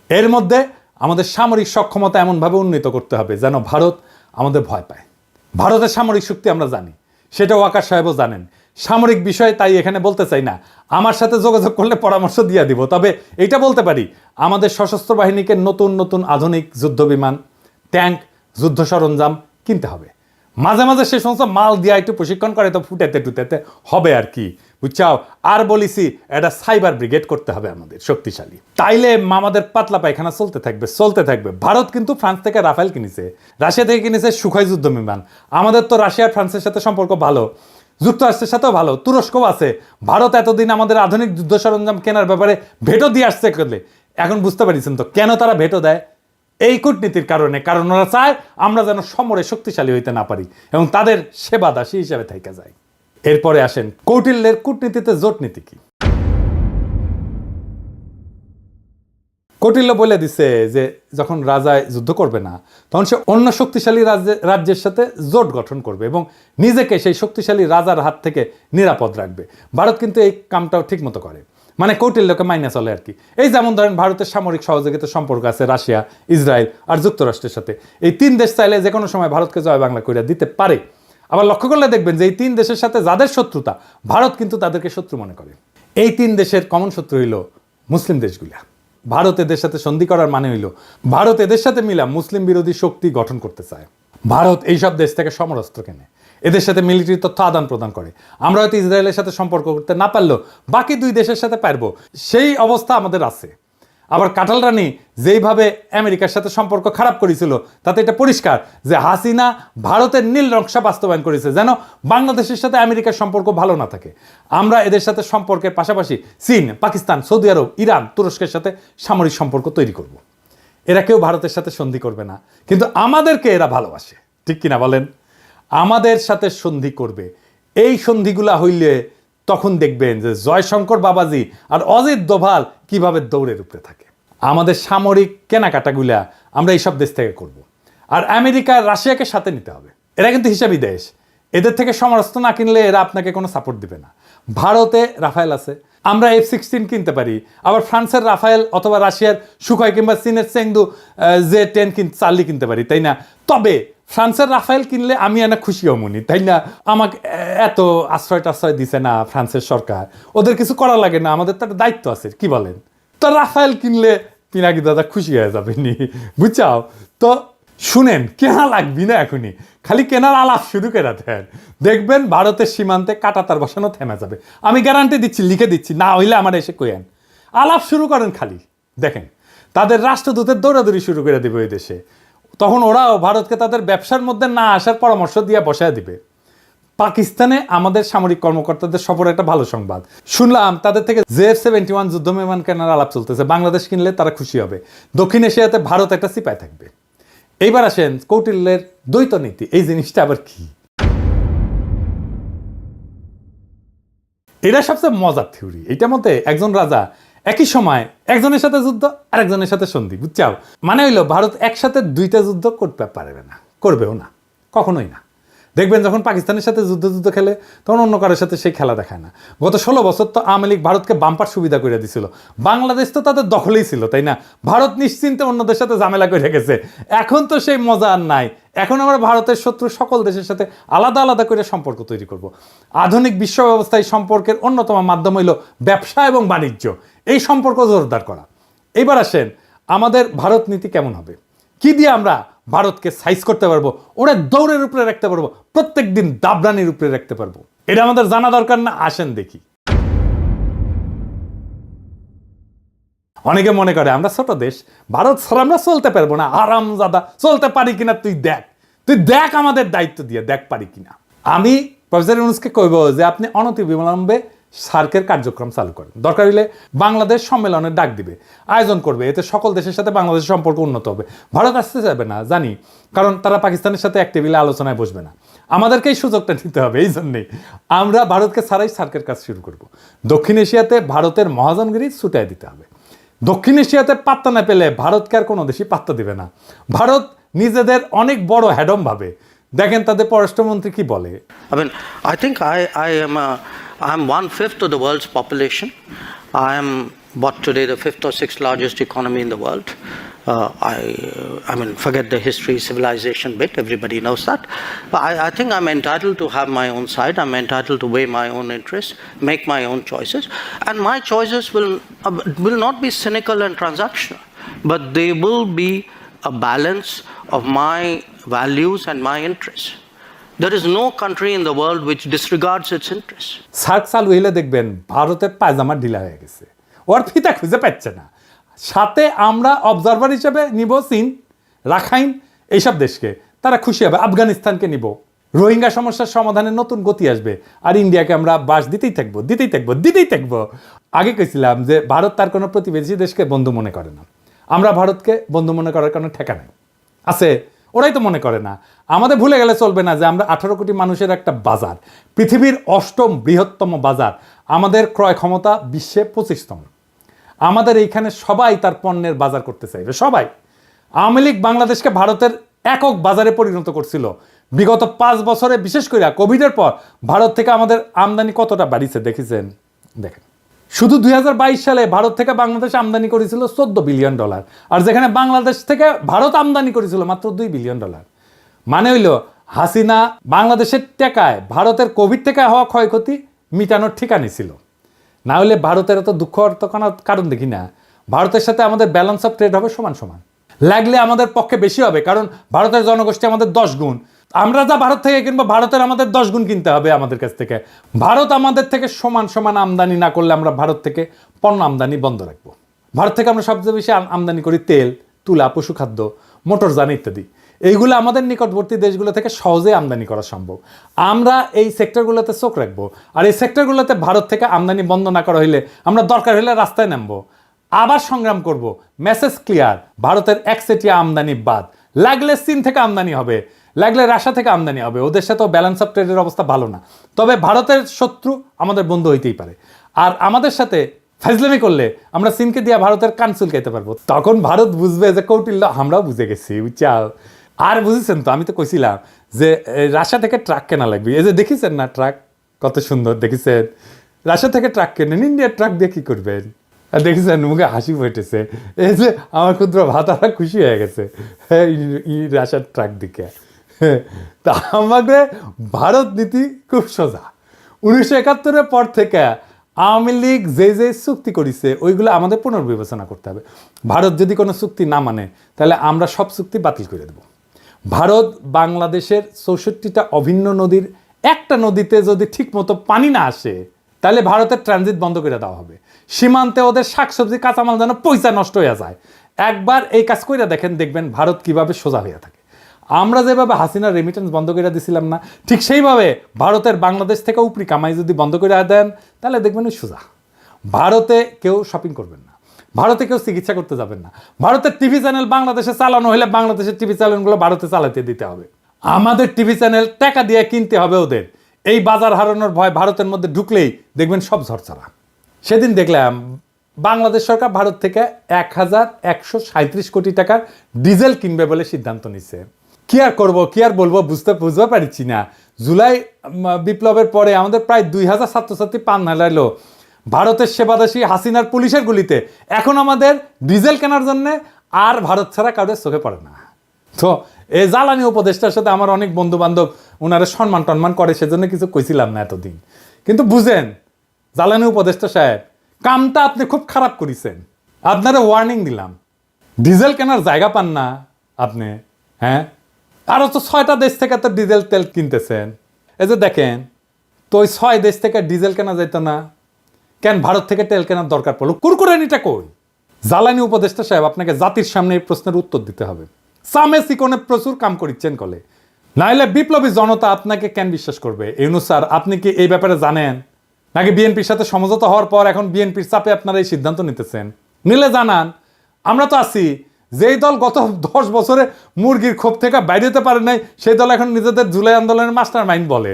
এর মধ্যে আমাদের সামরিক সক্ষমতা এমনভাবে উন্নীত করতে হবে যেন ভারত আমাদের ভয় পায়। ভারতের সামরিক শক্তি আমরা জানি, সেটা ওয়াকার সাহেবও জানেন। সামরিক বিষয়ে তাই এখানে বলতে চাই না, আমার সাথে যোগাযোগ করলে পরামর্শ দিয়ে দিব। তবে এটা বলতে পারি, আমাদের সশস্ত্র বাহিনীকে নতুন নতুন আধুনিক যুদ্ধ বিমান, ট্যাঙ্ক, যুদ্ধ সরঞ্জাম কিনতে হবে। মাঝে মাঝে সে সমস্ত মাল দিয়া একটু প্রশিক্ষণ করে তো ফুটেতে টুটেতে হবে আর কি, বুঝছাও। আর বলিছি এটা সাইবার ব্রিগেড করতে হবে আমাদের শক্তিশালী, তাইলে আমাদের পাতলা পায়খানা চলতে থাকবে। ভারত কিন্তু ফ্রান্স থেকে রাফেল কিনেছে, রাশিয়া থেকে কিনেছে সুখয় যুদ্ধ বিমান। আমাদের তো রাশিয়া আর ফ্রান্সের সাথে সম্পর্ক ভালো, যুক্তরাষ্ট্রের সাথেও ভালো, তুরস্কও আছে। ভারত এতদিন আমাদের আধুনিক যুদ্ধ সরঞ্জাম কেনার ব্যাপারে ভেটো দিয়ে আসছে করলে, এখন বুঝতে পারছেন তো কেন তারা ভেটো দেয়? এই কূটনীতির কারণে, কারণ ওরা চায় আমরা যেন সমরে শক্তিশালী হইতে না পারি এবং তাদের সেবা দাসী হিসাবে থেকে যায়। এরপরে আসেন কৌটিল্যের কূটনীতিতে জোট নীতি কি। কৌটিল্য বলে দিছে যে যখন রাজা যুদ্ধ করবে না তখন সে অন্য শক্তিশালী রাজ্যের সাথে জোট গঠন করবে এবং নিজেকে সেই শক্তিশালী রাজার হাত থেকে নিরাপদ রাখবে। ভারত কিন্তু এই কামটাও ঠিক মতো করে, মানে কৌটিল্যকে মাইনে চলে আর কি। এই যেমন ধরেন ভারতের সামরিক সহযোগিতার সম্পর্ক আছে রাশিয়া, ইসরায়েল আর যুক্তরাষ্ট্রের সাথে। এই 3 দেশ চাইলে যে কোনো সময় ভারতকে জয় বাংলা করে দিতে পারে। আবার লক্ষ্য করলে দেখবেন যে এই 3 দেশের সাথে যাদের শত্রুতা, ভারত কিন্তু তাদেরকে শত্রু মনে করে। এই 3 দেশের কমন শত্রু হইল মুসলিম দেশগুলা। ভারত এদের সাথে সন্ধি করার মানে হইল ভারত এদের সাথে মিলা মুসলিম বিরোধী শক্তি গঠন করতে চায়। ভারত এইসব দেশ থেকে সমরাস্ত্র কেনে, এদের সাথে মিলিটারি তথ্য আদান প্রদান করে। আমরা হয়তো ইসরায়েলের সাথে সম্পর্ক করতে না পারলেও বাকি 2 দেশের সাথে পারবো, সেই অবস্থা আমাদের আছে। আবার কাঁঠাল রানী যেইভাবে আমেরিকার সাথে সম্পর্ক খারাপ করেছিল, তাতে এটা পরিষ্কার যে হাসিনা ভারতের নীল নকশা বাস্তবায়ন করেছে যেন বাংলাদেশের সাথে আমেরিকার সম্পর্ক ভালো না থাকে। আমরা এদের সাথে সম্পর্কের পাশাপাশি চীন, পাকিস্তান, সৌদি আরব, ইরান, তুরস্কের সাথে সামরিক সম্পর্ক তৈরি করব। এরা কেউ ভারতের সাথে সন্ধি করবে না, কিন্তু আমাদেরকে এরা ভালোবাসে, ঠিক কিনা বলেন? আমাদের সাথে সন্ধি করবে। এই সন্ধিগুলা হইলে তখন দেখবেন যে জয়শঙ্কর বাবাজি আর অজিত দোভাল কিভাবে দৌড়ের উপরে থাকে। আমাদের সামরিক কেনাকাটাগুলা আমরা এইসব দেশ থেকে করব। আর আমেরিকা, রাশিয়াকে সাথে নিতে হবে। এরা কিন্তু হিসাবি দেশ, এদের থেকে সমরাস্ত্র না কিনলে এরা আপনাকে কোনো সাপোর্ট দিবে না। ভারতে রাফায়েল আছে, আমরা F-16 কিনতে পারি। আবার ফ্রান্সের রাফায়েল অথবা রাশিয়ার সুখয় কিংবা চীনের চেংদু J-10 চার্লি কিনতে পারি, তাই না? তবে ফ্রান্সের রাফায়েল কিনলে আমি এনে খুশি হমনি, তাই না? আমাকে এত আশ্রয় দিছে না ফ্রান্সের সরকার, ওদের কিছু করা লাগে না, আমাদের তো একটা দায়িত্ব আছে, কি বলেন? তো রাফায়েল কিনলে পিনাকি দাদা খুশি হয়ে যাবে নি, বুঝছাও? তো শুনেন, কেনা লাগবি না এখনই, খালি কেনার আলাপ শুরু করে দেন, দেখবেন ভারতের সীমান্তে কাঁটাতার বসানো থেমে যাবে। আমি গ্যারান্টি দিচ্ছি, লিখে দিচ্ছি, না হইলে আমার এসে কইেন। আলাপ শুরু করেন, খালি দেখেন তাদের রাষ্ট্রদূতের দৌড়াদৌড়ি শুরু করে দেবে ওই দেশে। তখন ওরাও ভারতকে তাদের ব্যবসার মধ্যে না আসার পরামর্শ দিয়ে বসায় দিবে। পাকিস্তানে আমাদের সামরিক কর্মকর্তাদের সফর একটা ভালো সংবাদ শুনলাম, তাদের থেকে J-71 যুদ্ধ বিমান কেনার আলাপ চলতেছে। বাংলাদেশ কিনলে তারা খুশি হবে। দক্ষিণ এশিয়াতে ভারত একটা সিপাই থাকবে। এইবার আসেন কৌটিল্যের দ্বৈত নীতি, এই জিনিসটা আবার কি? এটা সবচেয়ে মজার থিওরি। এটার মধ্যে একজন রাজা একই সময় একজনের সাথে যুদ্ধ আর একজনের সাথে সন্ধি, বুঝছাও? মানে হইলো ভারত একসাথে 2টা যুদ্ধ করতে পারবে না, করবেও না, কখনোই না। দেখবেন যখন পাকিস্তানের সাথে যুদ্ধ খেলে তখন অন্য কারোর সাথে সেই খেলা দেখায় না। গত 16 বছর তো আওয়ামী লীগ ভারতকে বাম্পার সুবিধা করে দিছিল, বাংলাদেশ তো তাদের দখলেই ছিল, তাই না? ভারত নিশ্চিন্তে অন্যদের সাথে ঝামেলা করে গেছে। এখন তো সেই মজা আর নাই। এখন আমরা ভারতের শত্রু সকল দেশের সাথে আলাদা আলাদা করে সম্পর্ক তৈরি করব। আধুনিক বিশ্ব ব্যবস্থায় সম্পর্কের অন্যতম মাধ্যম হইল ব্যবসা এবং বাণিজ্য, এই সম্পর্ক জোরদার করা। এবার আসেন আমাদের ভারত নীতি কেমন হবে, কি দিয়ে আমরা ভারতকে সাইজ করতে পারবো, ওরা দৌড়ের উপরে রাখতে পারবো, প্রত্যেক দিন দাবরানির উপরে রাখতে পারবো। এটা আমাদের জানা দরকার না? আসেন দেখি। অনেকে মনে করে আমরা ছোট দেশ, ভারত ছাড়া আমরা চলতে পারবো না। আরামজাদা, চলতে পারি কিনা তুই দেখ আমাদের দায়িত্ব দিয়ে দেখ পারি কিনা। আমি প্রফেসর ইউনূসকে কইব যে আপনি অনতিবিলম্বে সার্কের কার্যক্রম চালু করেন। দরকার হলে বাংলাদেশ সম্মেলনের ডাক দিবে, আয়োজন করবে, এতে সকল দেশের সাথে বাংলাদেশের সম্পর্ক উন্নত হবে। ভারত আসতে যাবে না জানি, কারণ তারা পাকিস্তানের সাথে এক টেবিলে আলোচনায় বসবে না। আমাদেরকেই সুযোগটা নিতে হবে। এই জন্যেই আমরা ভারতকে ছাড়াই সার্কের কাজ শুরু করব। দক্ষিণ এশিয়াতে ভারতের মহাজনগিরি ছুটাই দিতে হবে। দক্ষিণ এশিয়াতে পাত্তা না পেলে ভারতকে আর কোনো দেশই পাত্তা দিবে না। ভারত নিজেদের অনেক বড় হ্যাডম ভাবে। দেখেন তাদের পররাষ্ট্রমন্ত্রী কি বলে। I think I'm 1/5 of the world's population. I am what today the 5th or 6th largest economy in the world. I mean, forget the history, civilization bit, everybody knows that. But I think I'm entitled to have my own side. I'm entitled to weigh my own interests, make my own choices. And my choices will not be cynical and transactional, but they will be a balance of my values and my interests. There is no country in the world which disregards its interests. SAARC চালু হইলে দেখবেন ভারতের পায়জামা ঢিলা হয়ে গেছে, ওর ফিতা খুঁজে পাচ্ছে না। সাথে আমরা অবজারভার হিসেবে নিব চীন, রাখাইন, এইসব দেশকে, তারা খুশি হবে। আফগানিস্তানকে নিব, রোহিঙ্গা সমস্যার সমাধানে নতুন গতি আসবে। আর ইন্ডিয়াকে আমরা বাস দিতেই থাকবো। আগে কইছিলাম যে ভারত তার কোনো প্রতিবেশী দেশকে বন্ধু মনে করে না। আমরা ভারতকে বন্ধু মনে করার কোনো ঠেকা নাই আছে, ওরাই তো মনে করে না। আমাদের ভুলে গেলে চলবে না যে আমরা 18 কোটি মানুষের একটা বাজার, পৃথিবীর 8ম বৃহত্তম বাজার, আমাদের ক্রয় ক্ষমতা বিশ্বে 25তম। আমাদের এইখানে সবাই তার পণ্যের বাজার করতে চাইবে, সবাই। আওয়ামী লীগ বাংলাদেশকে ভারতের একক বাজারে পরিণত করছিল। বিগত 5 বছরে, বিশেষ করে কোভিডের পর ভারত থেকে আমাদের আমদানি কতটা বাড়িছে দেখেছেন? দেখেন, শুধু 2022 সালে ভারত থেকে বাংলাদেশ আমদানি করেছিল $14 বিলিয়ন, আর যেখানে বাংলাদেশ থেকে ভারত আমদানি করেছিল মাত্র $2 বিলিয়ন। মানে হইল হাসিনা বাংলাদেশের টাকায় ভারতের কোভিড থেকে হওয়া ক্ষয়ক্ষতি মিটানোর ঠিকানি ছিল। না হলে ভারতের এত দুঃখ কারণ দেখি না। ভারতের সাথে আমাদের ব্যালেন্স অফ ট্রেড হবে সমান সমান, লাগলে আমাদের পক্ষে বেশি হবে, কারণ ভারতের জনগোষ্ঠী আমাদের 10 গুণ। আমরা যা ভারত থেকে কিনবো, ভারতের আমাদের 10 গুণ কিনতে হবে আমাদের কাছ থেকে। ভারত আমাদের থেকে সমান সমান আমদানি না করলে আমরা ভারত থেকে পণ্য আমদানি বন্ধ রাখবো। ভারত থেকে আমরা সবচেয়ে বেশি আমদানি করি তেল, তুলা, পশুখাদ্য, মোটরযান ইত্যাদি। এইগুলো আমাদের নিকটবর্তী দেশগুলো থেকে সহজে আমদানি করা সম্ভব। আমরা এই সেক্টরগুলোতে চোখ রাখবো, আর এই সেক্টরগুলোতে ভারত থেকে আমদানি বন্ধ না করা হইলে আমরা দরকার হলে রাস্তায় নামবো, আবার সংগ্রাম করব। মেসেজ ক্লিয়ার, ভারতের একচেটিয়া আমদানি বাদ। লাগলে চীন থেকে আমদানি হবে, লাগলে রাশিয়া থেকে আমদানি হবে, ওদের সাথেও ব্যালেন্স অফ ট্রেডের অবস্থা ভালো না। তবে ভারতের শত্রু আমাদের বন্ধু হইতেই পারে, আর আমাদের সাথে ফাইজলামি করলে আমরা চীনকে দিয়ে ভারতের কান চুলকাইতে পারবো। তখন ভারত বুঝবে যে কৌটিল্য আমরাও বুঝে গেছি, বুঝছাও। আর বুঝেছেন তো, আমি তো কইছিলাম যে রাশিয়া থেকে ট্রাক কেনা লাগবে। এই যে দেখেছেন না ট্রাক কত সুন্দর, দেখেছেন? রাশিয়া থেকে ট্রাক কেনেন, ইন্ডিয়ার ট্রাক দিয়ে কি করবেন? আর দেখেছেন মুখে হাসি ফুটেছে। এই যে আমার ক্ষুদ্র ভাতারা খুশি হয়ে গেছে রাশিয়ার ট্রাক দিকে। তা আমাদের ভারত নীতি খুব সোজা। 1971-এর পর থেকে আওয়ামী লীগ যে চুক্তি করেছে ওইগুলো আমাদের পুনর্বিবেচনা করতে হবে। ভারত যদি কোনো চুক্তি না মানে তাহলে আমরা সব চুক্তি বাতিল করে দেব। ভারত বাংলাদেশের 64টা অভিন্ন নদীর একটা নদীতে যদি ঠিক মতো পানি না আসে তাহলে ভারতের ট্রানজিট বন্ধ করে দেওয়া হবে। সীমান্তে ওদের শাকসবজি কাঁচামাল যেন পয়সা নষ্ট হয়ে যায়। একবার এই কাজ করে দেখবেন ভারত কিভাবে সোজা হয়ে থাকে। আমরা যেভাবে হাসিনার রেমিটেন্স বন্ধ করে দিছিলাম না, ঠিক সেইভাবে ভারতের বাংলাদেশ থেকে উপরি কামাই যদি বন্ধ করে দেন তাহলে দেখবেন সোজা। ভারতে কেউ শপিং করবেন না, ভারতে কেউ চিকিৎসা করতে যাবেন না। ভারতের টিভি চ্যানেল বাংলাদেশে চালানো হলে বাংলাদেশের টিভি চ্যানেলগুলো ভারতে চালাতে দিতে হবে। আমাদের টিভি চ্যানেল টাকা দিয়ে কিনতে হবে ওদের। এই বাজার হারানোর ভয় ভারতের মধ্যে ঢুকলেই দেখবেন সব ঝরঝরা। সেদিন দেখলাম বাংলাদেশ সরকার ভারত থেকে 1137 কোটি টাকার ডিজেল কিনবে বলে সিদ্ধান্ত নিচ্ছে। কি আর করবো, কি আর বলবো, বুঝতে পারছি না। জুলাই বিপ্লবের পরে আমাদের প্রায় 2000 ছাত্রছাত্রী প্রাণ হারাইলো ভারতের সেবাদাসী হাসিনার পুলিশের গুলিতে। এখন আমাদের ডিজেল কেনার জন্য আর ভারত ছাড়া কারোর চোখে পড়ে না। তো এই জ্বালানি উপদেষ্টার সাথে আমার অনেক বন্ধু বান্ধব ওনারা সম্মান টন্মান করে, সেজন্য কিছু কইছিলাম না এতদিন। কিন্তু বুঝেন জ্বালানি উপদেষ্টা সাহেব, কামটা আপনি খুব খারাপ করেছেন। আপনারা ওয়ার্নিং দিলাম, ডিজেল কেনার জায়গা পান না আপনি। হ্যাঁ, আরও তো 6টা দেশ থেকে তো ডিজেল তেল কিনতেছেন। এই যে দেখেন তো, ওই 6 দেশ থেকে ডিজেল কেনা যেত না কেন? ভারত থেকে তেল কেনার দরকার পড়লো, কুরকুরানিটা কই? জ্বালানি উপদেষ্টা সাহেব, আপনাকে জাতির সামনে এই প্রশ্নের উত্তর দিতে হবে। সামে সিকোনে প্রচুর কাম করিচ্ছেন কলে, নাইলে বিপ্লবী জনতা আপনাকে কেন বিশ্বাস করবে? ইউনূস স্যার, আপনি কি এই ব্যাপারে জানেন নাকি বিএনপির সাথে সমঝোতা হওয়ার পর এখন বিএনপির চাপে আপনারা এই সিদ্ধান্ত নিতেছেন? নিলে জানান, আমরা তো আছি। যেই দল গত 10 বছরে মুরগির ক্ষোভ থেকে বাইরে হতে পারে নাই, সেই দল এখন নিজেদের জুলাই আন্দোলনের মাস্টার মাইন্ড বলে,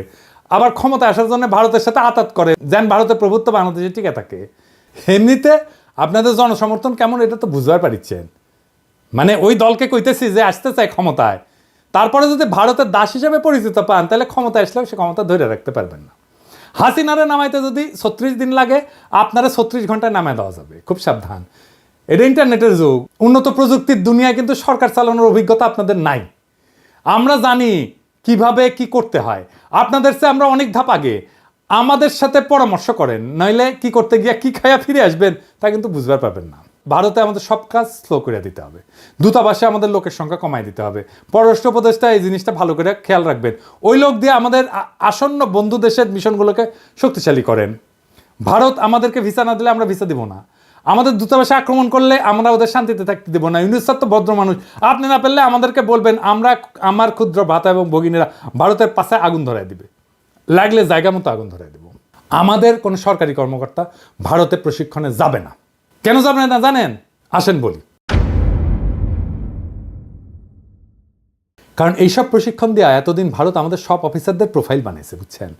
আবার ক্ষমতা আসার জন্য ভারতের সাথে আতাত করে, যেন ভারতের প্রভুত্ব বাংলাদেশে টিকে থাকে। এমনিতে আপনাদের জনসমর্থন কেমন এটা তো বুঝবার পারিচ্ছেন। মানে ওই দলকে কইতেছি যে আসতে চায় ক্ষমতায়, তারপরে যদি ভারতের দাস হিসেবে পরিচিত পান তাহলে ক্ষমতা আসলেও সে ক্ষমতা ধরে রাখতে পারবেন না। হাসিনারে নামাইতে যদি 36 দিন লাগে, আপনারা 36 ঘন্টায় নামায় দেওয়া যাবে। খুব সাবধান, এটা ইন্টারনেটের যুগ, উন্নত প্রযুক্তির দুনিয়ায়, কিন্তু সরকার চালানোর অভিজ্ঞতা আপনাদের নাই। আমরা জানি কিভাবে কি করতে হয়, আপনাদের চেয়ে আমরা অনেক ধাপ আগে। আমাদের সাথে পরামর্শ করেন, নইলে কি করতে গিয়া কি খায়া ফিরে আসবেন তা কিন্তু বুঝবার পারবেন না। ভারতে আমাদের সব কাজ স্লো করে দিতে হবে, দূতাবাসে আমাদের লোকের সংখ্যা কমায় দিতে হবে। পররাষ্ট্র উপদেষ্টা এই জিনিসটা ভালো করে খেয়াল রাখবেন, ওই লোক দিয়ে আমাদের আসন্ন বন্ধু দেশের মিশনগুলোকে শক্তিশালী করেন। ভারত আমাদেরকে ভিসা না দিলে আমরা ভিসা দিব না, আমাদের দূতাবাসে আক্রমণ করলে আমরা ওদের শান্তিতে থাকতে দেবো না। ইউনুস স্যার তো ভদ্র মানুষ, আপনি না পারলে আমাদেরকে বলবেন, আমার ক্ষুদ্র ভাতা এবং ভগিনীরা ভারতের পাশে আগুন ধরায় দিবে, লাগলে জায়গা মতো আগুন ধরায় দেব। আমাদের কোনো সরকারি কর্মকর্তা ভারতে প্রশিক্ষণে যাবে না। কেন যাবে না জানেন? আসেন বলি। কারণ এইসব প্রশিক্ষণ দেওয়া এতদিন ভারত আমাদের সব অফিসারদের প্রোফাইল বানিয়েছে, বুঝছেন?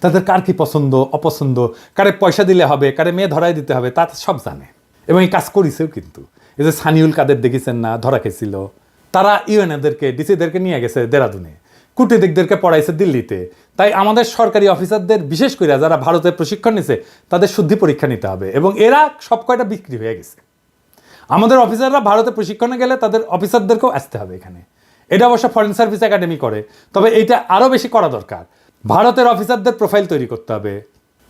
তাদের কার কি পছন্দ অপছন্দ, কারে পয়সা দিলে হবে, কারে মেয়ে ধরাই দিতে হবে, তা সব জানে এবং এই কাজ করেছেও। কিন্তু এই যে সানিউল কাদের দেখেছেন না, ধরা খেয়েছিল, তারা ইউএনএদেরকে ডিসিদেরকে নিয়ে গেছে দেরাদুনে, কূটনীতিকদেরকে পড়াইছে দিল্লিতে। তাই আমাদের সরকারি অফিসারদের বিশেষ করে যারা ভারতে প্রশিক্ষণ নিছে তাদের শুদ্ধি পরীক্ষা নিতে হবে, এবং এরা সব কয়টা বিক্রি হয়ে গেছে। আমাদের অফিসাররা ভারতে প্রশিক্ষণে গেলে তাদের অফিসারদেরকেও আসতে হবে এখানে। এটা অবশ্য ফরেন সার্ভিস একাডেমি করে, তবে এটা আরও বেশি করা দরকার। ভারতের অফিসারদের প্রোফাইল তৈরি করতে হবে,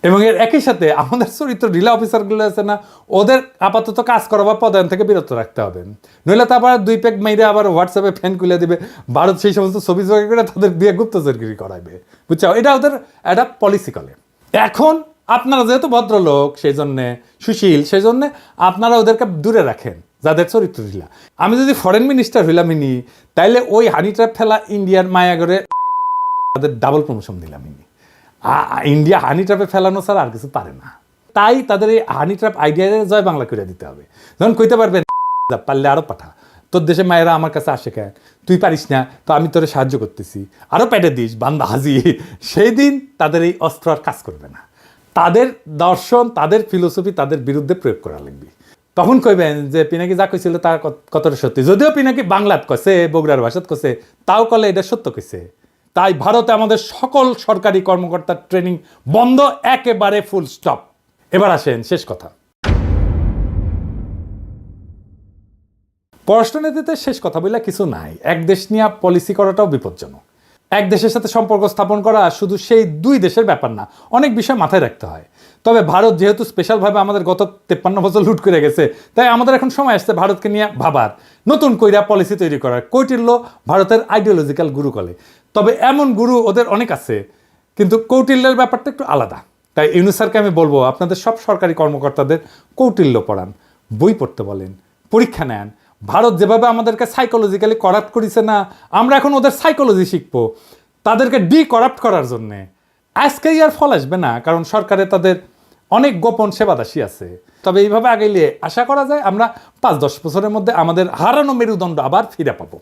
এবং এর একই সাথে আমাদের চরিত্র ঢিলা অফিসারগুলো আছে না, ওদের আপাতত কাজ করা বা পদায়ন থেকে বিরত রাখতে হবে। নইলে তারপর 2 পেগ মেরে আবার হোয়াটসঅ্যাপে ফ্যান খুলে দিবে, ভারত সেই সমস্ত ছবি জোগাড় করে তাদের দিয়ে গুপ্তচরগিরি করাইবে, বুঝছো? এটা ওদের একটা পলিসি করে। এখন আপনারা যেহেতু ভদ্রলোক, সেই জন্যে সুশীল, সেই জন্যে আপনারা ওদেরকে দূরে রাখেন যাদের চরিত্র ঢিলা। আমি যদি ফরেন মিনিস্টার হইলামিনি, তাইলে ওই হানি ট্র্যাপ ফেলা ইন্ডিয়ার মায়াগরে তাদের ডাবল প্রমোশন দিলামিনি। ইন্ডিয়া হানি ট্র্যাপে ফেলানো ছাড়া আর কিছু পারে না। তাই তাদের এই হানি ট্র্যাপ আইডিয়া জয় বাংলা করে দিতে হবে। যখন কইতে পারবেন পারলে আরও পাঠা, তোর দেশে মায়েরা আমার কাছে আসে কেন, তুই পারিস না তো আমি তোরে সাহায্য করতেছি, আরও পেটে দিস বান্দা হাজি, সেই দিন তাদের এই অস্ত্র আর কাজ করবে না। তাদের দর্শন, তাদের ফিলোসফি তাদের বিরুদ্ধে প্রয়োগ করা লাগবে। তখন কইবেন যে পিনাকি যা কইছিল তা কতটা সত্যি, যদিও পিনাকি বাংলাত কছে, বগুড়ার ভাষাত কছে, তাও কলে এটা সত্য কইছে। তাই ভারতে আমাদের সকল সরকারি কর্মকর্তার ট্রেনিং বন্ধ, একেবারে ফুল স্টপ। এবার আসেন শেষ কথা। পররাষ্ট্রনীতিতে শেষ কথা বলে কিছু নাই। এক দেশ নিয়ে পলিসি করাটাও বিপজ্জনক। এক দেশের সাথে সম্পর্ক স্থাপন করা শুধু সেই 2 দেশের ব্যাপার না, অনেক বিষয় মাথায় রাখতে হয়। তবে ভারত যেহেতু স্পেশালভাবে আমাদের গত 53 বছর লুট করে গেছে, তাই আমাদের এখন সময় আসছে ভারতকে নিয়ে ভাবার, নতুন কইরা পলিসি তৈরি করার। কৌটিল্য ভারতের আইডিওলজিক্যাল গুরু কলে, তবে এমন গুরু ওদের অনেক আছে, কিন্তু কৌটিল্যের ব্যাপারটা একটু আলাদা। তাই ইউনুস স্যারকে আমি বলবো, আপনাদের সব সরকারি কর্মকর্তাদের কৌটিল্য পড়ান, বই পড়তে বলেন, পরীক্ষা নেন। ভারত যেভাবে আমাদেরকে সাইকোলজিক্যালি করাপ্ট করেছে না, আমরা এখন ওদের সাইকোলজি শিখবো তাদেরকে করাপ্ট করার জন্যে। আজকেই আর ফল আসবে না, কারণ সরকারে তাদের অনেক গোপন সেবাদাসী আছে। তবে এইভাবে আগাইলে আশা করা যায় আমরা 5-10 বছরের মধ্যে আমাদের হারানো মেরুদণ্ড আবার ফিরে পাবো।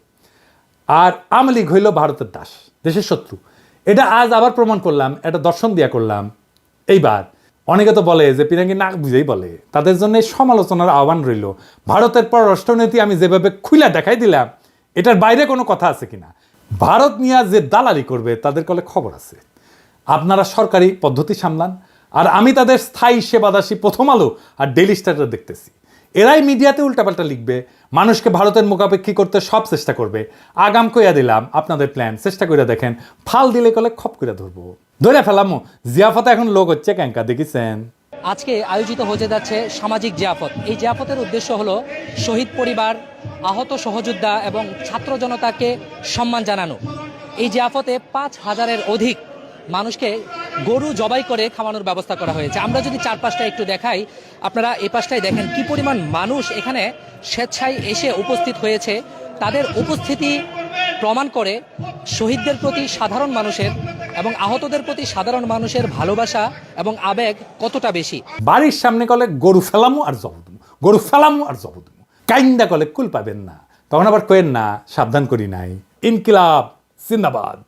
আর আওয়ামী লীগ হইল ভারতের দাস, দেশের শত্রু। এটা আজ আবার প্রমাণ করলাম, এটা দর্শন দিয়া করলাম। এইবার অনেকে তো বলে যে পিনাকি না বুঝেই বলে, তাদের জন্য সমালোচনার আহ্বান রইল। ভারতের পররাষ্ট্রনীতি আমি যেভাবে খুইলা দেখাই দিলাম, এটার বাইরে কোনো কথা আছে কিনা, ভারত নিয়ে যে দালালি করবে তাদের কলে খবর আছে। আপনারা সরকারি পদ্ধতি সামলান, আর আমি তাদের স্থায়ী সেবাদাসী প্রথম আলো আর ডেইলি স্টার দেখতেছি। এরাই মিডিয়াতে উল্টাপাল্টা লিখবে, মানুষকে ভারতের মুখাপেক্ষী করতে সব চেষ্টা করবে। আগাম কইয়া দিলাম আপনাদের প্ল্যান, চেষ্টা করে দেখেন, ফাল দিলে কলে খপ করে ধরবো, ধরে ফেলামো। জিয়াফতে এখন লোক হচ্ছে ক্যাঙ্কা, দেখেছেন? আজকে আয়োজিত হতে যাচ্ছে সামাজিক জিয়াফত। এই জিয়াফতের উদ্দেশ্য হলো শহীদ পরিবার, আহত সহযোদ্ধা এবং ছাত্র জনতাকে সম্মান জানানো। এই জিয়াফতে 5000-এর অধিক মানুষকে গরু জবাই করে খাওয়ানোর ব্যবস্থা করা হয়েছে। আমরা যদি চারপাশটা একটু দেখাই, আপনারা এই পাশটাই দেখেন কি পরিমাণ মানুষ এখানে স্বেচ্ছায় এসে উপস্থিত হয়েছে। তাদের উপস্থিতি প্রমাণ করে শহীদদের প্রতি সাধারণ মানুষের এবং আহতদের প্রতি সাধারণ মানুষের ভালোবাসা এবং আবেগ কতটা বেশি। বাড়ির সামনে কলে গরু ফেলামো আর জবদমু, গরু ফেলামো আর জবদমু, কাইন্দা কলে কুল পাবেন না, তখন আবার কয়েন না সাবধান করি নাই। ইনকিলাব জিন্দাবাদ।